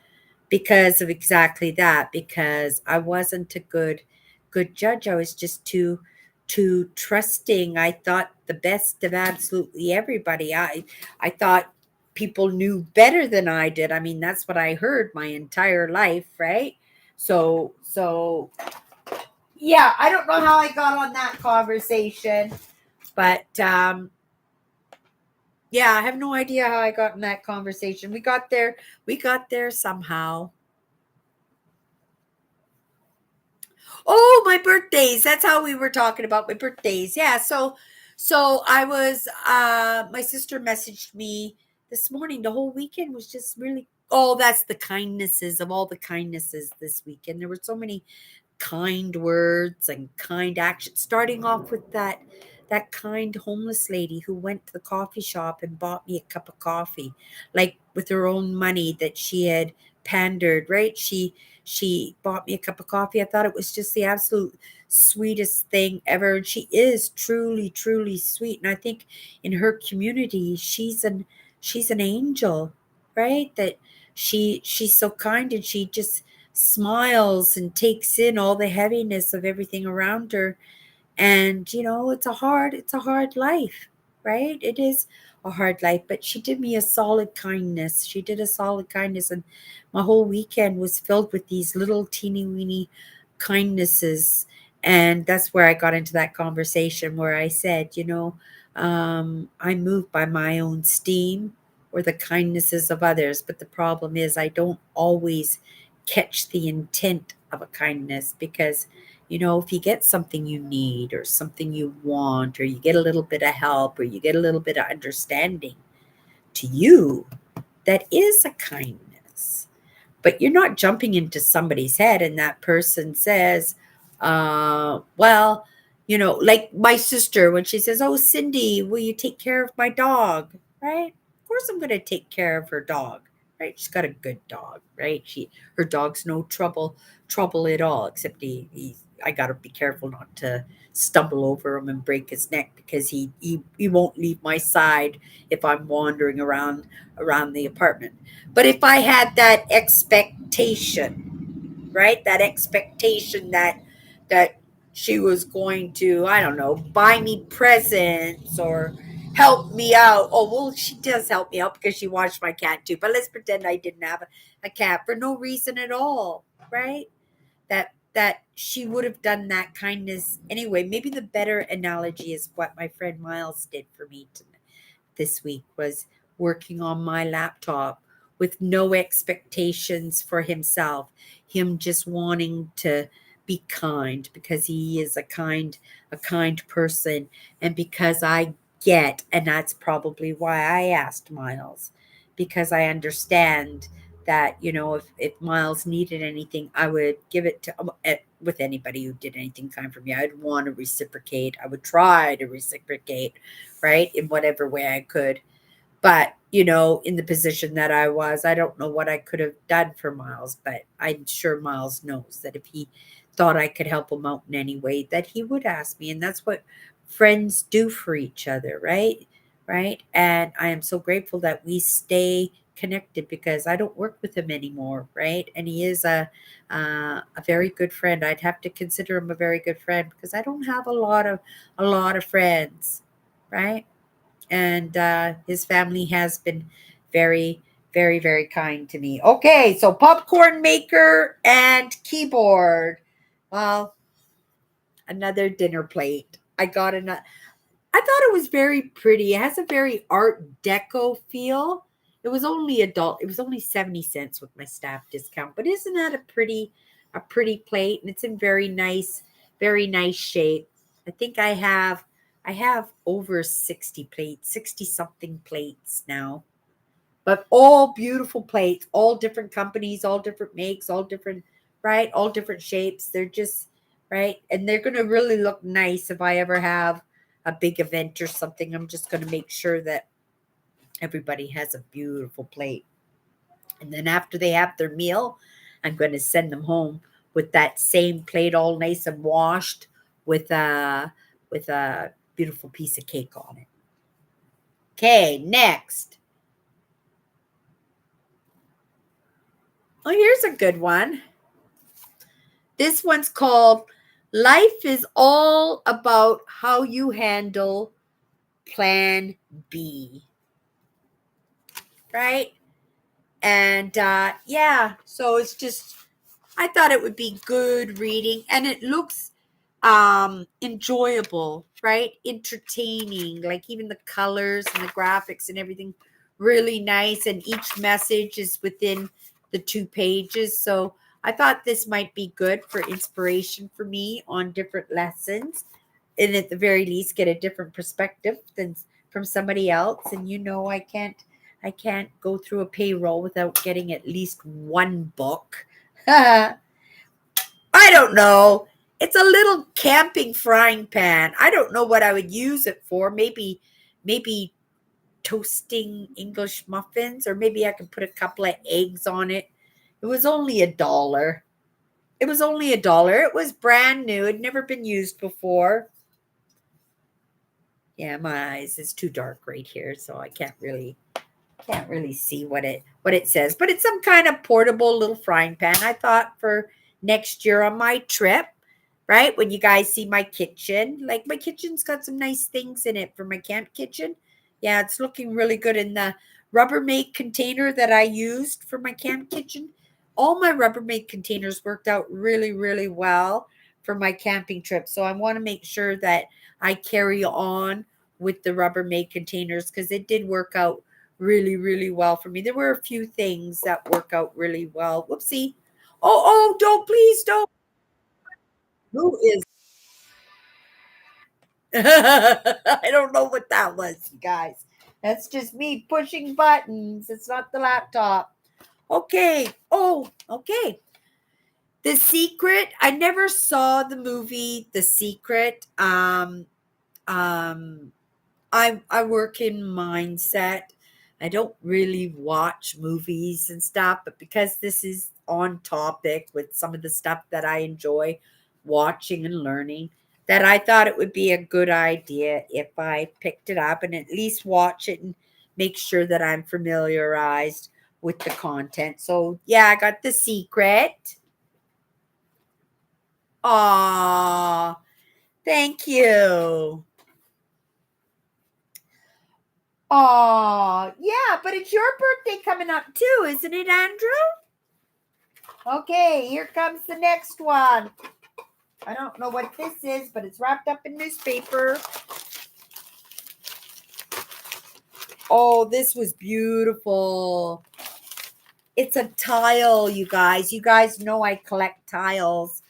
S1: because of exactly that, because I wasn't a good judge. I was just too trusting. I thought the best of absolutely everybody. I thought people knew better than I did. I mean, that's what I heard my entire life, right? So yeah, I don't know how I got on that conversation, but yeah, I have no idea how I got in that conversation. We got there somehow. Oh, my birthdays. That's how we were talking about my birthdays. Yeah. So I was my sister messaged me this morning. The whole weekend was just really, oh, that's the kindnesses of all the kindnesses this weekend. There were so many kind words and kind actions, starting off with that kind homeless lady who went to the coffee shop and bought me a cup of coffee, like with her own money that she had pandered, right? She bought me a cup of coffee. I thought it was just the absolute sweetest thing ever. And she is truly, truly sweet. And I think in her community, she's an angel, right? That she's so kind, and she just smiles and takes in all the heaviness of everything around her. And it's a hard life, right? It is a hard life, but she did me a solid kindness. She did a solid kindness, and my whole weekend was filled with these little teeny weeny kindnesses. And that's where I got into that conversation where I said, I move by my own steam or the kindnesses of others. But the problem is, I don't always catch the intent of a kindness, because if you get something you need or something you want, or you get a little bit of help, or you get a little bit of understanding, to you, that is a kindness. But you're not jumping into somebody's head and that person says, well, like my sister, when she says, "Oh, Cindy, will you take care of my dog?" Right? Of course I'm going to take care of her dog. Right? She's got a good dog, right? Her dog's no trouble at all, except I got to be careful not to stumble over him and break his neck, because he won't leave my side if I'm wandering around the apartment. But if I had that expectation, right? That expectation that she was going to, I don't know, buy me presents or help me out. Oh, well, she does help me out because she watched my cat too. But let's pretend I didn't have a cat for no reason at all, right? That that she would have done that kindness anyway. Maybe the better analogy is what my friend Miles did for me this week was working on my laptop with no expectations for himself, him just wanting to be kind because he is a kind person, and because I get, and that's probably why I asked Miles, because I understand that, if Miles needed anything, I would give it to with anybody who did anything kind for me. I'd want to reciprocate. I would try to reciprocate, right, in whatever way I could. But, in the position that I was, I don't know what I could have done for Miles, but I'm sure Miles knows that if he thought I could help him out in any way, that he would ask me. And that's what friends do for each other, right? Right. And I am so grateful that we stay connected because I don't work with him anymore, right? And he is a very good friend. I'd have to consider him a very good friend because I don't have a lot of friends, right? And his family has been very, very, very kind to me. Okay, so popcorn maker and keyboard. Well, another dinner plate. I got another. I thought it was very pretty. It has a very Art Deco feel. It was only adult. It was only 70 cents with my staff discount. But isn't that a pretty plate? And it's in very nice shape. I think I have over 60 plates, 60 something plates now. But all beautiful plates, all different companies, all different makes, all different, right? All different shapes. They're just, right? And they're going to really look nice if I ever have a big event or something. I'm just going to make sure that everybody has a beautiful plate. And then after they have their meal, I'm going to send them home with that same plate all nice and washed with a beautiful piece of cake on it. Okay, next. Oh, here's a good one. This one's called Life is All About How You Handle Plan B. Right? And yeah, so it's just, I thought it would be good reading, and it looks enjoyable, right? Entertaining, like even the colors and the graphics and everything really nice, and each message is within the 2 pages. So I thought this might be good for inspiration for me on different lessons, and at the very least get a different perspective than from somebody else. And I can't go through a payroll without getting at least one book. I don't know. It's a little camping frying pan. I don't know what I would use it for. Maybe toasting English muffins, or maybe I could put a couple of eggs on it. It was only $1. It was only $1. It was brand new. It had never been used before. Yeah, my eyes is too dark right here, so I can't really see what it says, but it's some kind of portable little frying pan. I thought for next year on my trip, right? When you guys see my kitchen, like my kitchen's got some nice things in it for my camp kitchen. Yeah, it's looking really good. In the Rubbermaid container that I used for my camp kitchen, all my Rubbermaid containers worked out really, really well for my camping trip. So I want to make sure that I carry on with the Rubbermaid containers because it did work out really, really well for me. There were a few things that work out really well. Whoopsie. Oh, don't, please don't. Who is? I don't know what that was, you guys. That's just me pushing buttons. It's not the laptop. Okay. Oh, okay. The Secret. I never saw the movie The Secret. Um, I work in mindset. I don't really watch movies and stuff, but because this is on topic with some of the stuff that I enjoy watching and learning, that I thought it would be a good idea if I picked it up and at least watch it and make sure that I'm familiarized with the content. So yeah, I got The Secret. Aw, thank you. Oh, yeah, but it's your birthday coming up too, isn't it, Andrew? Okay, here comes the next one. I don't know what this is, but it's wrapped up in newspaper. Oh, this was beautiful. It's a tile, you guys. You guys know I collect tiles.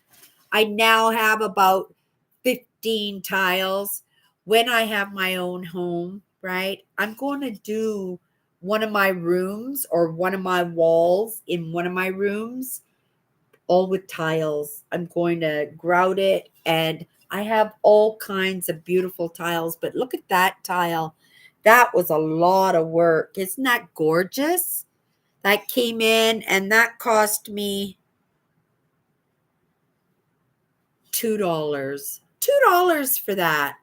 S1: I now have about 15 tiles. When I have my own home, right, I'm going to do one of my rooms or one of my walls in one of my rooms, all with tiles. I'm going to grout it, and I have all kinds of beautiful tiles. But look at that tile. That was a lot of work. Isn't that gorgeous? That came in, and that cost me $2. $2 for that.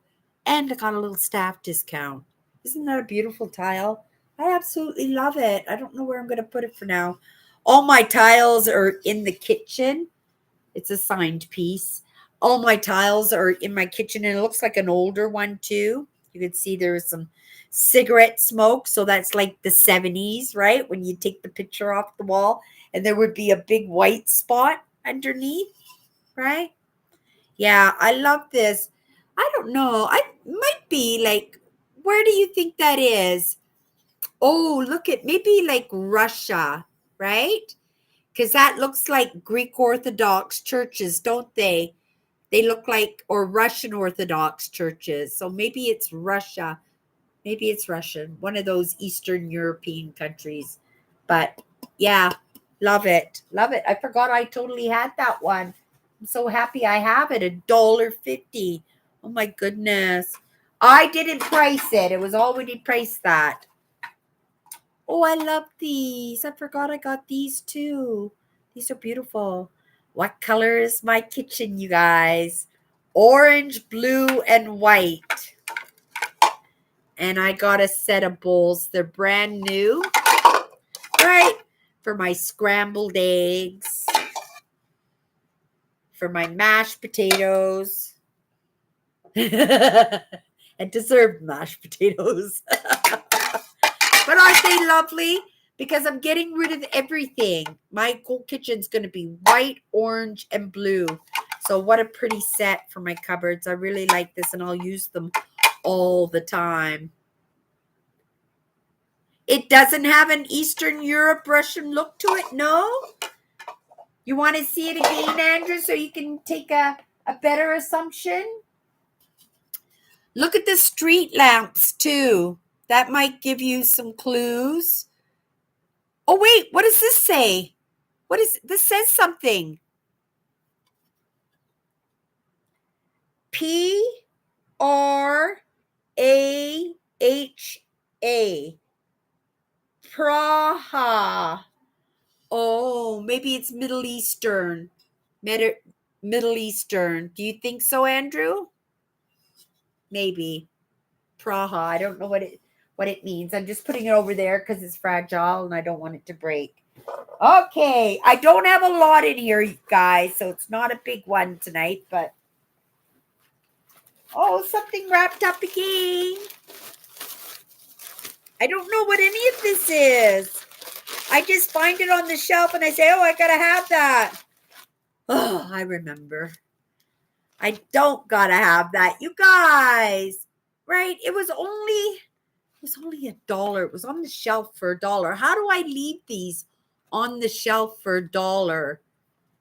S1: And I got a little staff discount. Isn't that a beautiful tile? I absolutely love it. I don't know where I'm going to put it for now. All my tiles are in the kitchen. It's a signed piece. All my tiles are in my kitchen, and it looks like an older one too. You can see there is some cigarette smoke. So that's like the 70s, right? When you take the picture off the wall, and there would be a big white spot underneath, right? Yeah, I love this. I don't know. I might be like, where do you think that is? Oh, look at maybe like Russia, right? Because that looks like Greek Orthodox churches, don't they? They look like, or Russian Orthodox churches. So maybe it's Russia. Maybe it's Russian, one of those Eastern European countries. But yeah, love it. Love it. I forgot I totally had that one. I'm so happy I have it. $1.50. Oh my goodness. I didn't price it. It was already priced that. Oh, I love these. I forgot I got these too. These are beautiful. What color is my kitchen, you guys? Orange, blue, and white. And I got a set of bowls. They're brand new, right? For my scrambled eggs, for my mashed potatoes, and deserved mashed potatoes. But aren't they lovely? Because I'm getting rid of everything. My whole kitchen's going to be white, orange, and blue. So what a pretty set for my cupboards. I really like this, and I'll use them all the time. It doesn't have an Eastern Europe Russian look to it, no? You want to see it again, Andrew, so you can take a better assumption? Look at the street lamps, too. That might give you some clues. Oh, wait, what does this say? What is this? Says something. Praha. Praha. Oh, maybe it's Middle Eastern. Middle Eastern. Do you think so, Andrew? Maybe. Praha. I don't know what it means. I'm just putting it over there because it's fragile and I don't want it to break. Okay. I don't have a lot in here, guys, so it's not a big one tonight, but oh, something wrapped up again. I don't know what any of this is. I just find it on the shelf and I say, oh, I gotta have that. Oh, I remember. I don't gotta have that. You guys, right? It was only $1. It was on the shelf for $1. How do I leave these on the shelf for $1?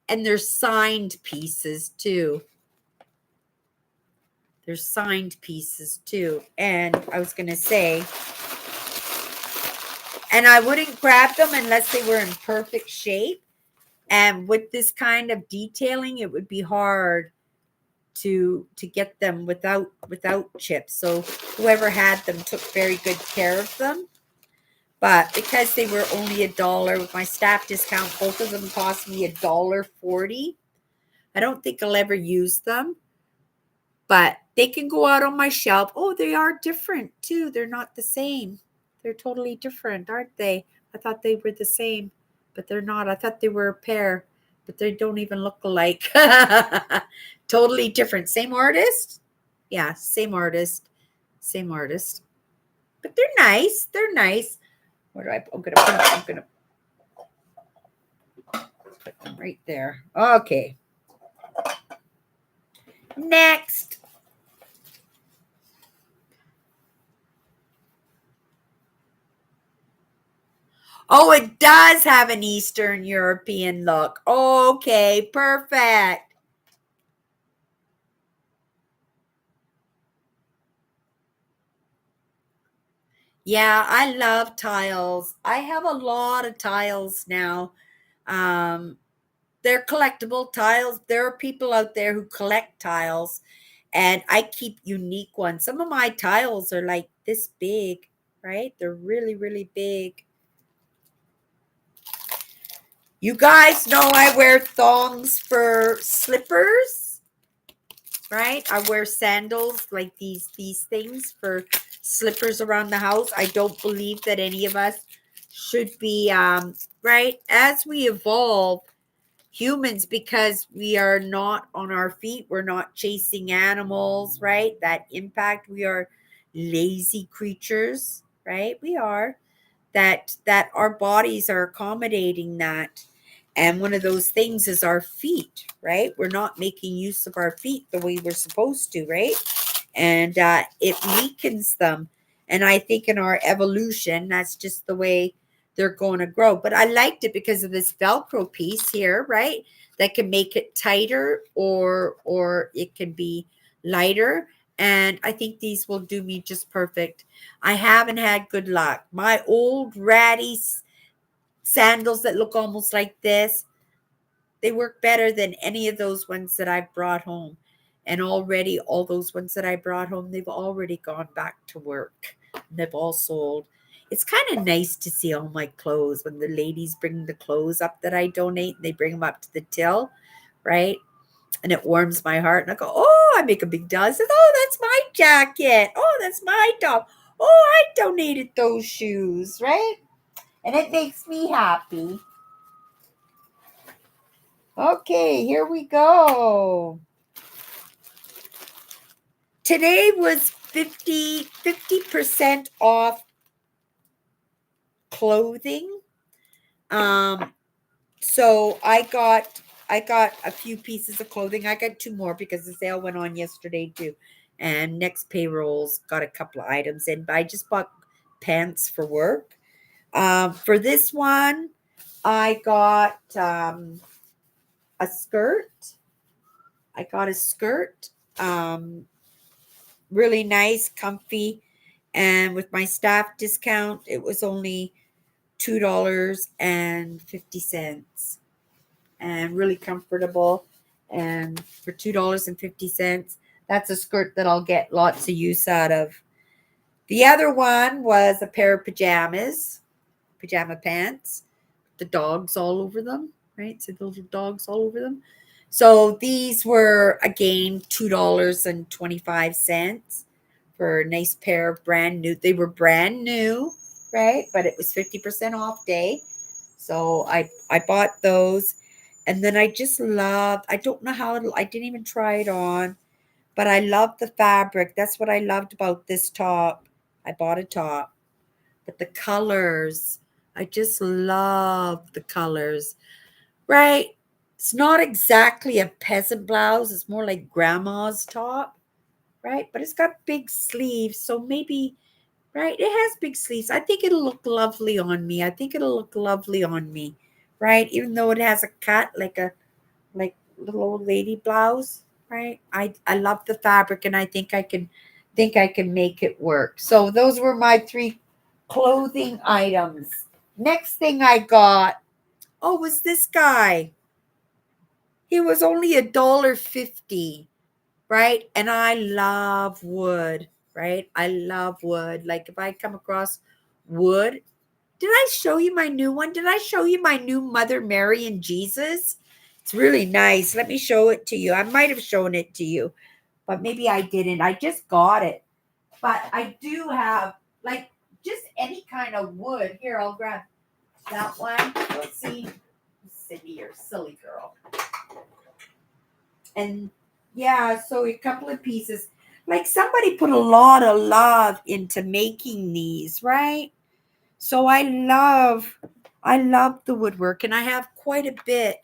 S1: And they're signed pieces too. They're signed pieces too. And I was gonna say, and I wouldn't grab them unless they were in perfect shape. And with this kind of detailing, it would be hard to get them without chips. So whoever had them took very good care of them. But because they were only $1 with my staff discount, both of them cost me $1.40. I don't think I'll ever use them, but they can go out on my shelf. Oh, they are different too. They're not the same. They're totally different, aren't they? I thought they were the same, but they're not. I thought they were a pair, but they don't even look alike. Totally different. Same artist? Yeah, same artist. Same artist. But they're nice. They're nice. Where do I'm gonna put put them right there. Okay. Next. Oh, it does have an Eastern European look. Okay, perfect. Yeah, I love tiles. I have a lot of tiles now. Um, they're collectible tiles. There are people out there who collect tiles, and I keep unique ones. Some of my tiles are like this big, right? They're really, really big. You guys know I wear thongs for slippers, right? I wear sandals like these things for slippers around the house. I don't believe that any of us should be right as we evolve humans, because we are not on our feet, we're not chasing animals, right? That impact, we are lazy creatures, right? We are that our bodies are accommodating that. And one of those things is our feet, right? We're not making use of our feet the way we're supposed to, right? And it weakens them. And I think in our evolution, that's just the way they're going to grow. But I liked it because of this Velcro piece here, right? That can make it tighter, or it can be lighter. And I think these will do me just perfect. I haven't had good luck. My old ratty sandals that look almost like this, they work better than any of those ones that I brought home. And already, all those ones that I brought home, they've already gone back to work. They've all sold. It's kind of nice to see all my clothes when the ladies bring the clothes up that I donate, and they bring them up to the till, right? And it warms my heart. And I go, oh, I make a big deal. I said, oh, that's my jacket. Oh, that's my top. Oh, I donated those shoes, right? And it makes me happy. Okay, here we go. Today was 50% off clothing. So I got a few pieces of clothing. I got two more because the sale went on yesterday too. And next payrolls got a couple of items in, but I just bought pants for work. For this one, I got a skirt. I got a skirt. Really nice, comfy. And with my staff discount, it was only $2.50, and really comfortable. And for $2.50, that's a skirt that I'll get lots of use out of. The other one was a pair of pajama pants, the dogs all over them, right? So those little dogs all over them. So these were again $2.25 for a nice pair of brand new. They were brand new, right? But it was 50% off day. So I bought those. And then I just loved, I don't know how I didn't even try it on, but I love the fabric. That's what I loved about this top. I bought a top, but the colors, I just love the colors, right? It's not exactly a peasant blouse. It's more like grandma's top, right? But it's got big sleeves. So maybe, right? It has big sleeves. I think it'll look lovely on me. I think it'll look lovely on me, right? Even though it has a cut like little old lady blouse, right? I love the fabric, and I think I can make it work. So those were my three clothing items. Next thing I got, oh, was this guy. He was only $1.50, right? And I love wood, right? I love wood. Like if I come across wood, did I show you my new one? Did I show you my new Mother Mary and Jesus? It's really nice. Let me show it to you. I might have shown it to you, but maybe I didn't. I just got it. But I do have like just any kind of wood. Here, I'll grab that one. Let's see. Cindy, you're a silly girl. And yeah, so a couple of pieces. Like somebody put a lot of love into making these, right? So I love the woodwork, and I have quite a bit.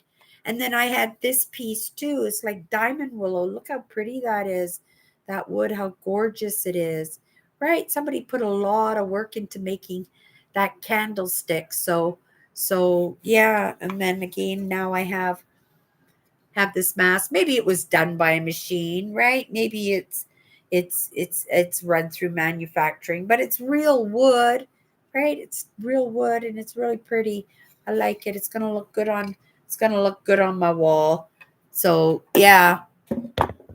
S1: And then I had this piece too. It's like diamond willow. Look how pretty that is. That wood, how gorgeous it is. Right? Somebody put a lot of work into making that candlestick. So yeah, and then again now I have this mask. Maybe it was done by a machine, right? Maybe it's run through manufacturing, but it's real wood, right? It's real wood and it's really pretty. I like it. It's gonna look good on my wall. So yeah.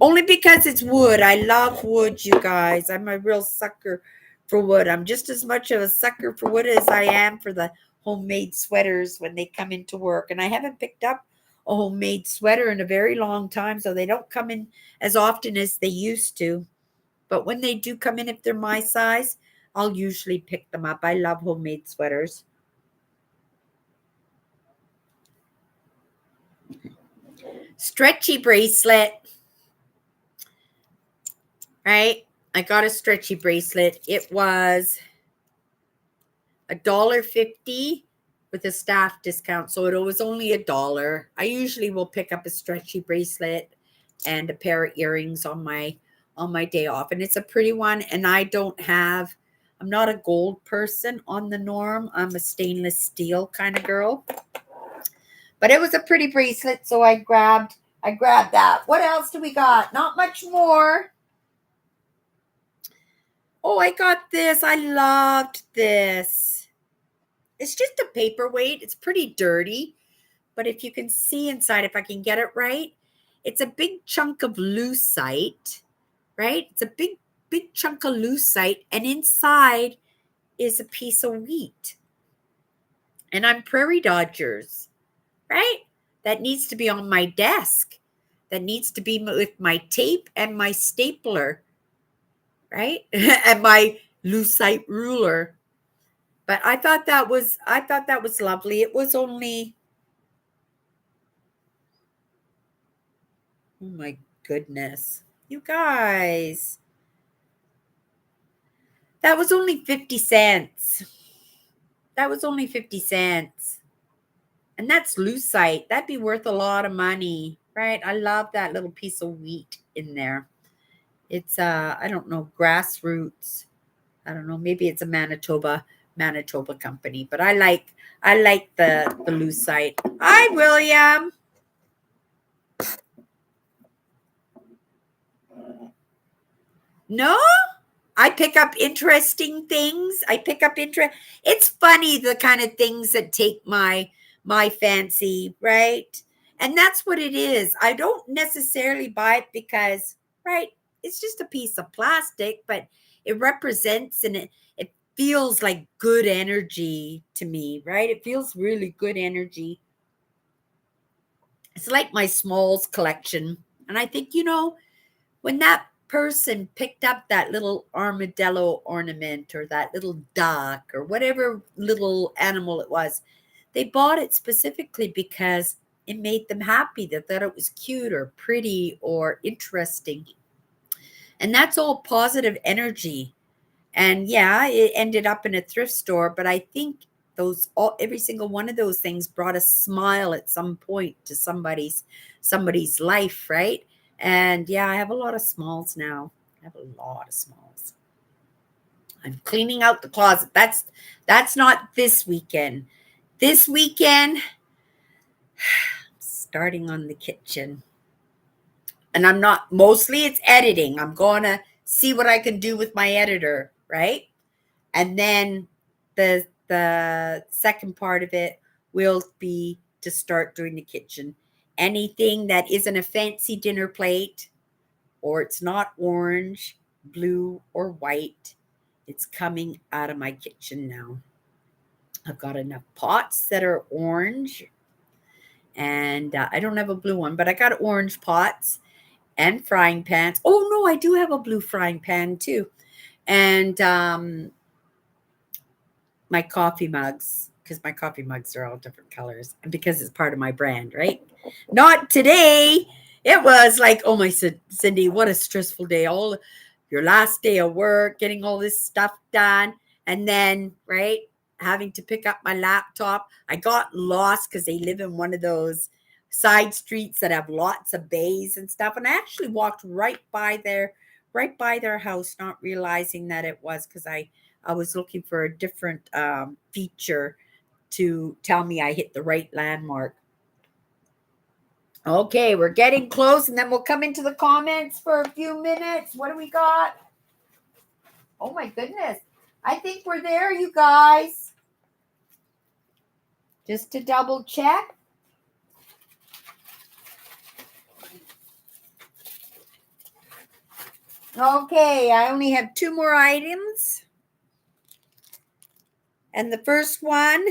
S1: Only because it's wood. I love wood, you guys. I'm a real sucker for wood. I'm just as much of a sucker for wood as I am for the homemade sweaters when they come into work. And I haven't picked up a homemade sweater in a very long time, so they don't come in as often as they used to. But when they do come in, if they're my size, I'll usually pick them up. I love homemade sweaters. Stretchy bracelet, right? I got a stretchy bracelet. It was $1.50 with a staff discount, so it was only $1. I usually will pick up a stretchy bracelet and a pair of earrings on my day off, and it's a pretty one. And I'm not a gold person on the norm. I'm a stainless steel kind of girl, but it was a pretty bracelet, so I grabbed that. What else do we got? Not much more. Oh, I got this. I loved this. It's just a paperweight. It's pretty dirty, but if you can see inside, if I can get it right, it's a big chunk of lucite, right? It's a big chunk of lucite, and inside is a piece of wheat. And I'm PrairieDodgers, right? That needs to be on my desk. That needs to be with my tape and my stapler, right? And my lucite ruler. But I thought that was lovely. It was only, oh my goodness, you guys, that was only 50 cents. That was only 50 cents. And that's lucite. That'd be worth a lot of money, right? I love that little piece of wheat in there. It's I don't know, grassroots. I don't know, maybe it's a Manitoba company, but I like the lucite. Hi, William. No? I pick up interesting things. It's funny the kind of things that take my fancy, right? And that's what it is. I don't necessarily buy it because, right, it's just a piece of plastic, but it represents and it feels like good energy to me, right? It feels really good energy. It's like my smalls collection. And I think, when that person picked up that little armadillo ornament or that little duck or whatever little animal it was, they bought it specifically because it made them happy. They thought it was cute or pretty or interesting. And that's all positive energy. And yeah, it ended up in a thrift store, but I think every single one of those things brought a smile at some point to somebody's life, right? And yeah, I have a lot of smalls now. I have a lot of smalls. I'm cleaning out the closet. That's not this weekend. This weekend, I'm starting on the kitchen. And mostly it's editing. I'm going to see what I can do with my editor, right? And then the second part of it will be to start doing the kitchen. Anything that isn't a fancy dinner plate, or it's not orange, blue, or white, it's coming out of my kitchen now. I've got enough pots that are orange, and I don't have a blue one, but I got orange pots and frying pans. Oh no, I do have a blue frying pan too. And my coffee mugs, because my coffee mugs are all different colors, and because it's part of my brand, right? Not today. It was like, oh my, Cindy, what a stressful day. All your last day of work, getting all this stuff done. And then, right, having to pick up my laptop. I got lost because they live in one of those side streets that have lots of bays and stuff. And I actually walked right by their house, not realizing that it was because I was looking for a different feature to tell me I hit the right landmark. Okay, we're getting close, and then we'll come into the comments for a few minutes. What do we got? Oh my goodness. I think we're there, you guys. Just to double check. Okay, I only have 2 more items. And the first one,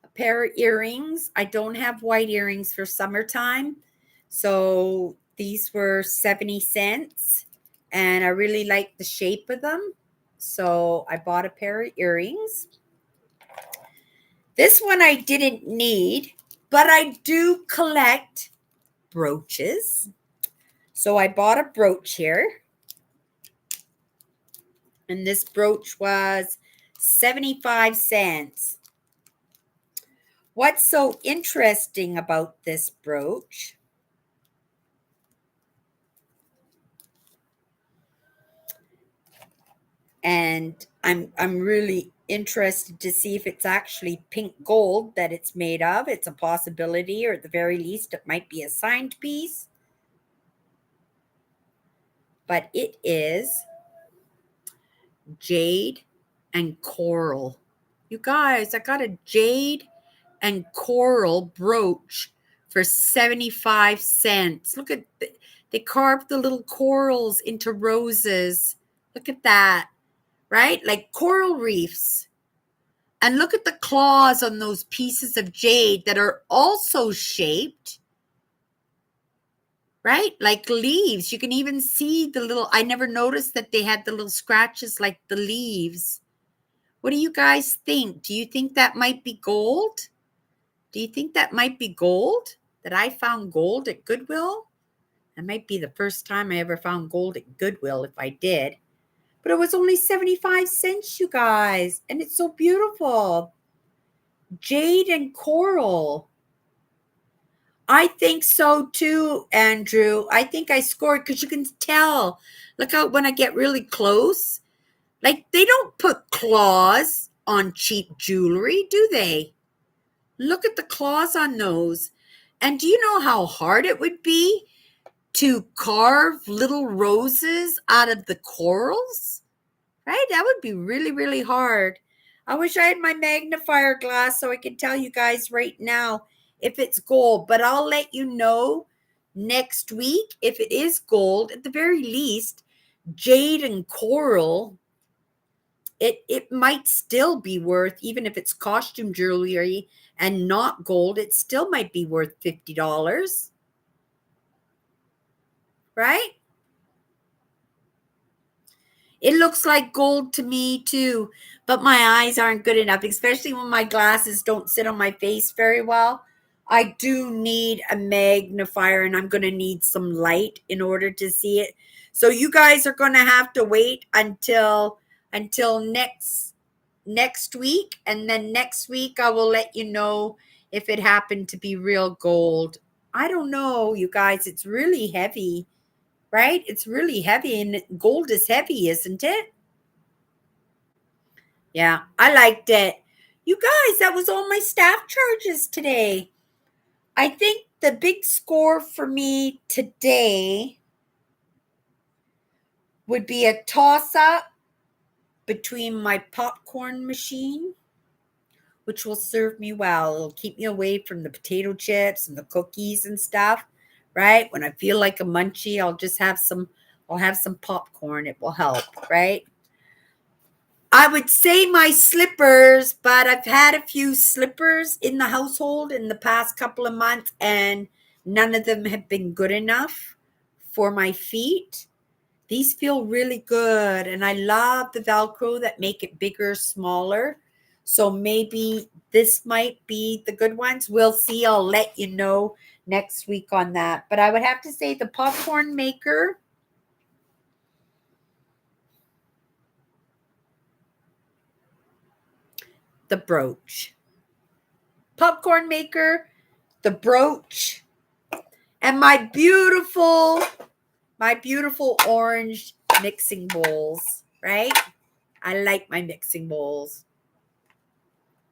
S1: a pair of earrings. I don't have white earrings for summertime. So these were 70 cents. And I really like the shape of them. So I bought a pair of earrings. This one I didn't need, but I do collect brooches. So I bought a brooch here. And this brooch was 75 cents. What's so interesting about this brooch? And I'm really interested to see if it's actually pink gold that it's made of. It's a possibility, or at the very least, it might be a signed piece. But it is jade and coral. You guys, I got a jade and coral brooch for 75 cents. Look at they carved the little corals into roses. Look at that, right? Like coral reefs. And look at the claws on those pieces of jade that are also shaped, right? Like leaves. You can even see the little, I never noticed that they had the little scratches like the leaves. What do you guys think? Do you think that might be gold? Do you think that might be gold? That I found gold at Goodwill? That might be the first time I ever found gold at Goodwill if I did. But it was only 75 cents, you guys. And it's so beautiful. Jade and coral. I think so too, Andrew. I think I scored because you can tell. Look out when I get really close. Like they don't put claws on cheap jewelry, do they? Look at the claws on those. And do you know how hard it would be to carve little roses out of the corals? Right? That would be really, really hard. I wish I had my magnifier glass so I could tell you guys right now if it's gold, but I'll let you know next week if it is gold. At the very least, jade and coral, it might still be worth, even if it's costume jewelry and not gold, it still might be worth $50, right? It looks like gold to me too, but my eyes aren't good enough, especially when my glasses don't sit on my face very well. I do need a magnifier, and I'm going to need some light in order to see it. So you guys are going to have to wait until next week, and then next week I will let you know if it happened to be real gold. I don't know, you guys, it's really heavy, right? It's really heavy, and gold is heavy, isn't it? Yeah, I liked it. You guys, that was all my staff charges today. I think the big score for me today would be a toss up between my popcorn machine, which will serve me well. It'll keep me away from the potato chips and the cookies and stuff, right? When I feel like a munchie, I'll have some popcorn. It will help, right? I would say my slippers, but I've had a few slippers in the household in the past couple of months, and none of them have been good enough for my feet. These feel really good, and I love the Velcro that make it bigger, smaller. So maybe this might be the good ones. We'll see. I'll let you know next week on that. But I would have to say the popcorn maker, the brooch. popcorn maker, the brooch, and my beautiful orange mixing bowls, right? I like my mixing bowls.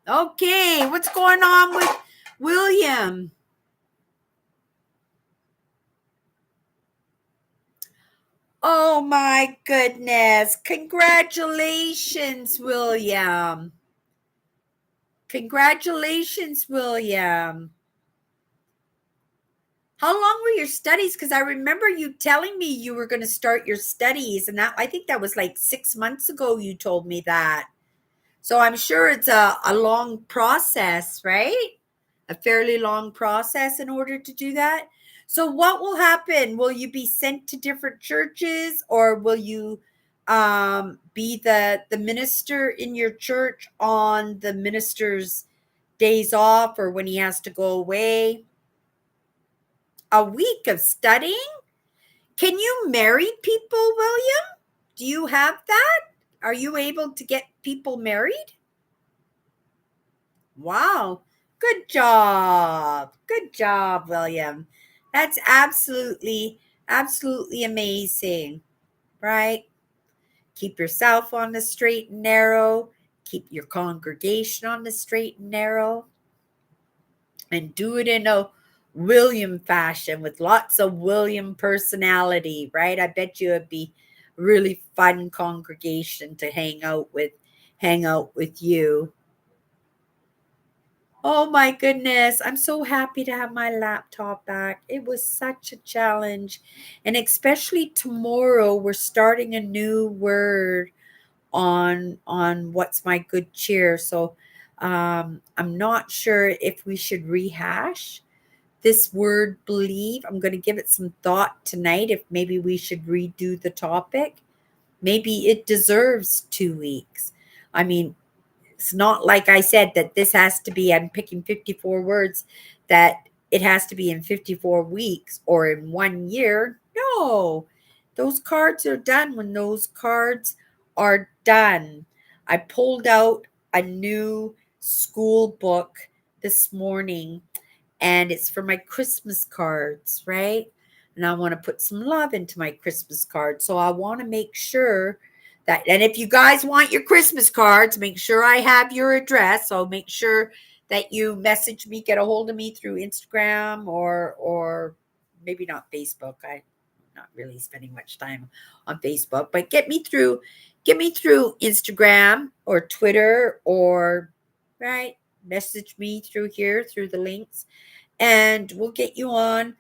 S1: Okay, what's going on with William? Oh my goodness. Congratulations, William. Congratulations, William. How long were your studies? Because I remember you telling me you were going to start your studies, and I think that was like 6 months ago you told me that. So I'm sure it's a long process, right? A fairly long process in order to do that. So what will happen? Will you be sent to different churches, or will you be the minister in your church on the minister's days off or when he has to go away? A week of studying? Can you marry people, William? Do you have that? Are you able to get people married? Wow. Good job. Good job, William. That's absolutely amazing, right? Keep yourself on the straight and narrow. Keep your congregation on the straight and narrow. And do it in a William fashion with lots of William personality, right? I bet you it'd be a really fun congregation to hang out with you. Oh my goodness. I'm so happy to have my laptop back. It was such a challenge. And especially tomorrow, we're starting a new word on what's my good cheer. So I'm not sure if we should rehash this word believe. I'm going to give it some thought tonight if maybe we should redo the topic. Maybe it deserves 2 weeks. I mean, it's not like I said that this has to be, I'm picking 54 words, that it has to be in 54 weeks or in 1 year. No, those cards are done when those cards are done. I pulled out a new school book this morning and it's for my Christmas cards, right? And I want to put some love into my Christmas cards. So I want to make sure that, and if you guys want your Christmas cards, make sure I have your address. So make sure that you message me, get a hold of me through Instagram or maybe not Facebook. I'm not really spending much time on Facebook, but get me through Instagram or Twitter or right, message me through here through the links and we'll get you on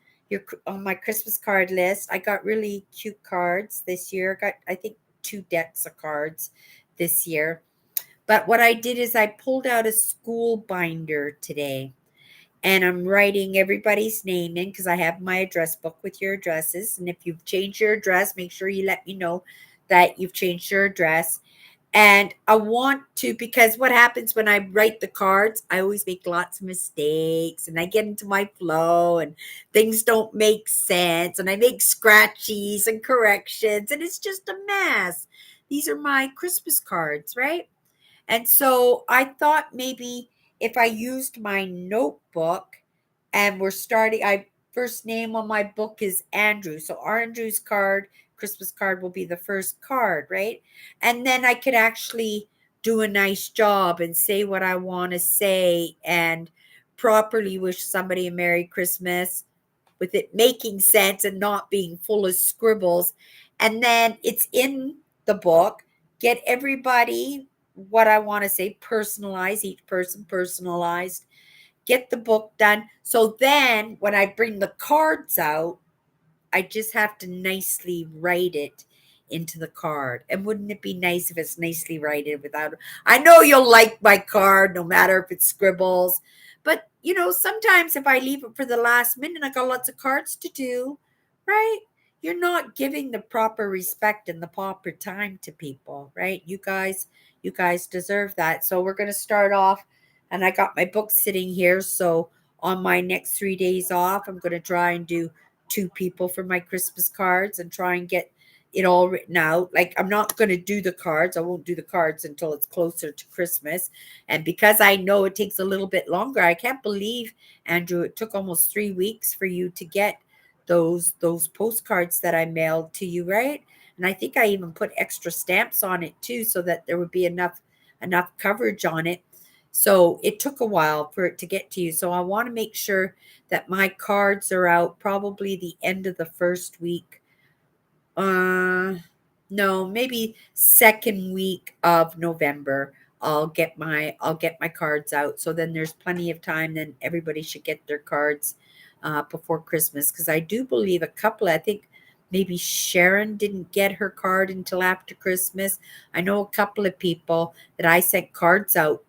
S1: my Christmas card list. I got really cute cards this year. Got I think 2 decks of cards this year. But what I did is I pulled out a school binder today and I'm writing everybody's name in because I have my address book with your addresses. And if you've changed your address, make sure you let me know that you've changed your address. And I want to, because what happens when I write the cards, I always make lots of mistakes and I get into my flow and things don't make sense and I make scratchies and corrections and it's just a mess. These are my Christmas cards, right? And so I thought maybe if I used my notebook and I first name on my book is Andrew. So Andrew's Christmas card will be the first card, right? And then I could actually do a nice job and say what I want to say and properly wish somebody a Merry Christmas with it making sense and not being full of scribbles. And then it's in the book. Get everybody what I want to say, personalize each person, personalized. Get the book done. So then when I bring the cards out, I just have to nicely write it into the card. And wouldn't it be nice if it's nicely written without I know you'll like my card no matter if it's scribbles. But sometimes if I leave it for the last minute, I got lots of cards to do, right? You're not giving the proper respect and the proper time to people, right? You guys deserve that. So we're gonna start off and I got my book sitting here. So on my next 3 days off, I'm gonna try and do 2 people for my Christmas cards and try and it all written out. Like, I'm not going to do the cards. I won't do the cards until it's closer to Christmas. And because I know it takes a little bit longer, I can't believe, Andrew, it took almost 3 weeks for you to get those postcards that I mailed to you, right? And I think I even put extra stamps on it too, so that there would be enough coverage on it. So it took a while for it to get to you. So I want to make sure that my cards are out probably the end of the first week. uh, no, maybe second week of November. I'll get my cards out. So then there's plenty of time. Then everybody should get their cards before Christmas, because I do believe a couple. I think maybe Sharon didn't get her card until after Christmas. I know a couple of people that I sent cards out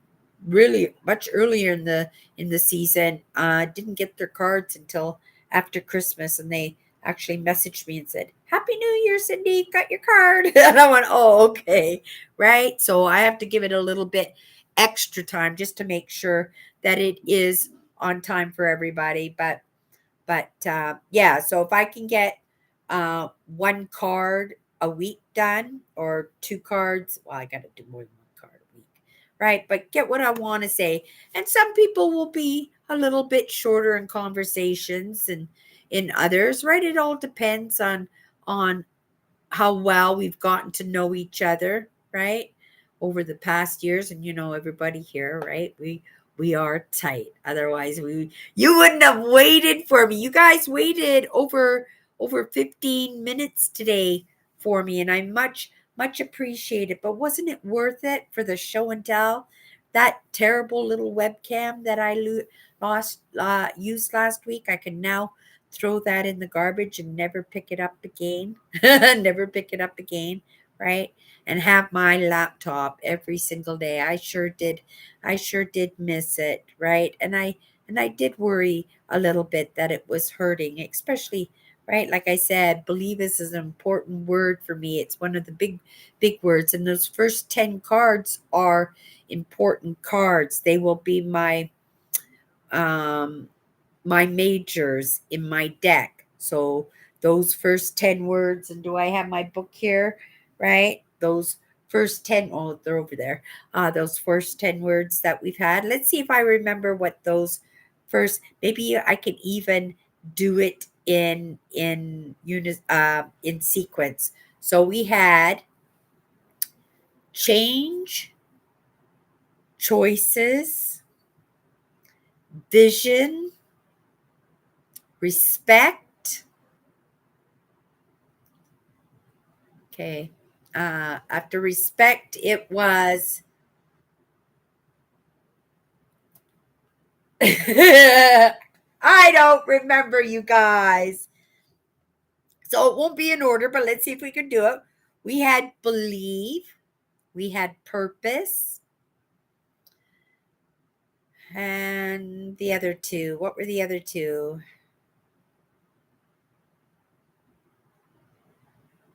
S1: really much earlier in the season didn't get their cards until after Christmas, and they actually messaged me and said, "Happy New Year, Cindy, got your card." And I went, "Oh, okay." Right. So I have to give it a little bit extra time just to make sure that it is on time for everybody. But yeah, so if I can get one card a week done, or two cards, well, I got to do more than one card a week, right? But get what I want to say. And some people will be a little bit shorter in conversations, and in others, right? It all depends on how well we've gotten to know each other, right? Over the past years. And everybody here, right? We are tight. Otherwise, you wouldn't have waited for me. You guys waited over 15 minutes today for me, and I much appreciate it. But wasn't it worth it for the show and tell? That terrible little webcam that I lost used last week, I can now throw that in the garbage and never pick it up again. Never pick it up again, right? And have my laptop every single day. I sure did. I sure did miss it, right? And I did worry a little bit that it was hurting, especially, right? Like I said, believe is an important word for me. It's one of the big words, and those first 10 cards are important cards. They will be um my majors in my deck. So those first 10 words, and do I have my book here? Right? Those first 10, oh, they're over there. Those first 10 words that we've had. Let's see if I remember what those first, maybe I can even do it in sequence. So we had change, choices, vision, respect. Okay. After respect, it was I don't remember, you guys. So it won't be in order, but let's see if we can do it. We had believe, we had purpose, and the other two. What were the other two?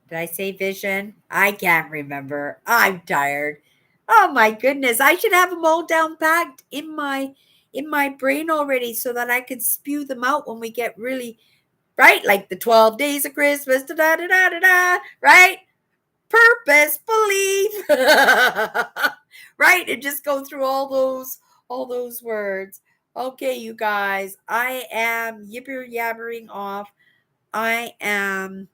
S1: Did I say vision? I can't remember. I'm tired. Oh my goodness. I should have them all down packed in my brain already, so that I could spew them out when we get really right, like the 12 days of Christmas, da da da da da da, right? Purpose, believe, right? And just go through all those words. Okay, you guys, I am yibber yabbering off. I am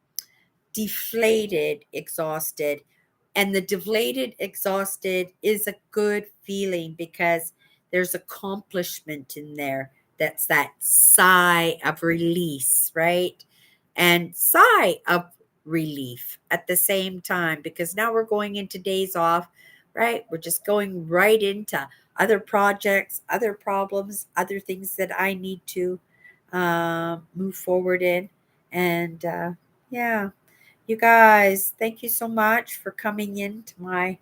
S1: deflated, exhausted. And the deflated, exhausted is a good feeling, because there's accomplishment in there. That's that sigh of release, right? And sigh of relief at the same time, because now we're going into days off, right? We're just going right into other projects, other problems, other things that I need to move forward in. And yeah, you guys, thank you so much for coming into my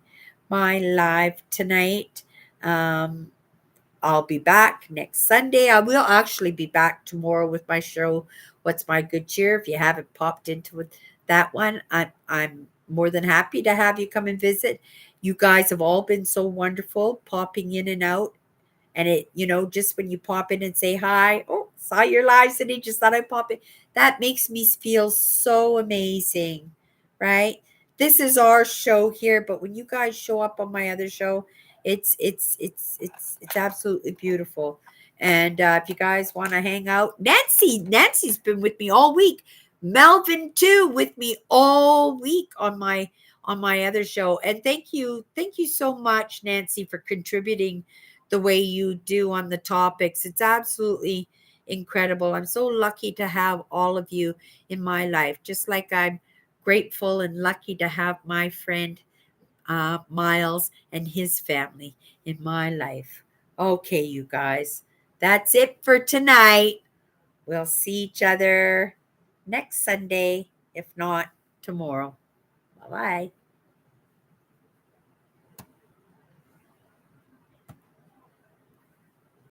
S1: live tonight. Um, I'll be back next Sunday. I will actually be back tomorrow with my show, What's My Good Cheer. If you haven't popped into that one, I'm more than happy to have you come and visit. You guys have all been so wonderful, popping in and out. And just when you pop in and say hi, "Oh, saw your live, Cindy, just thought I'd pop in." That makes me feel so amazing, right? This is our show here, but when you guys show up on my other show, it's absolutely beautiful. And if you guys want to hang out, Nancy's been with me all week. Melvin too, with me all week on my other show. And thank you so much, Nancy, for contributing the way you do on the topics. It's absolutely incredible. I'm so lucky to have all of you in my life, just like I'm grateful and lucky to have my friend Miles and his family in my life. Okay, you guys, that's it for tonight. We'll see each other next Sunday, if not tomorrow. Bye bye.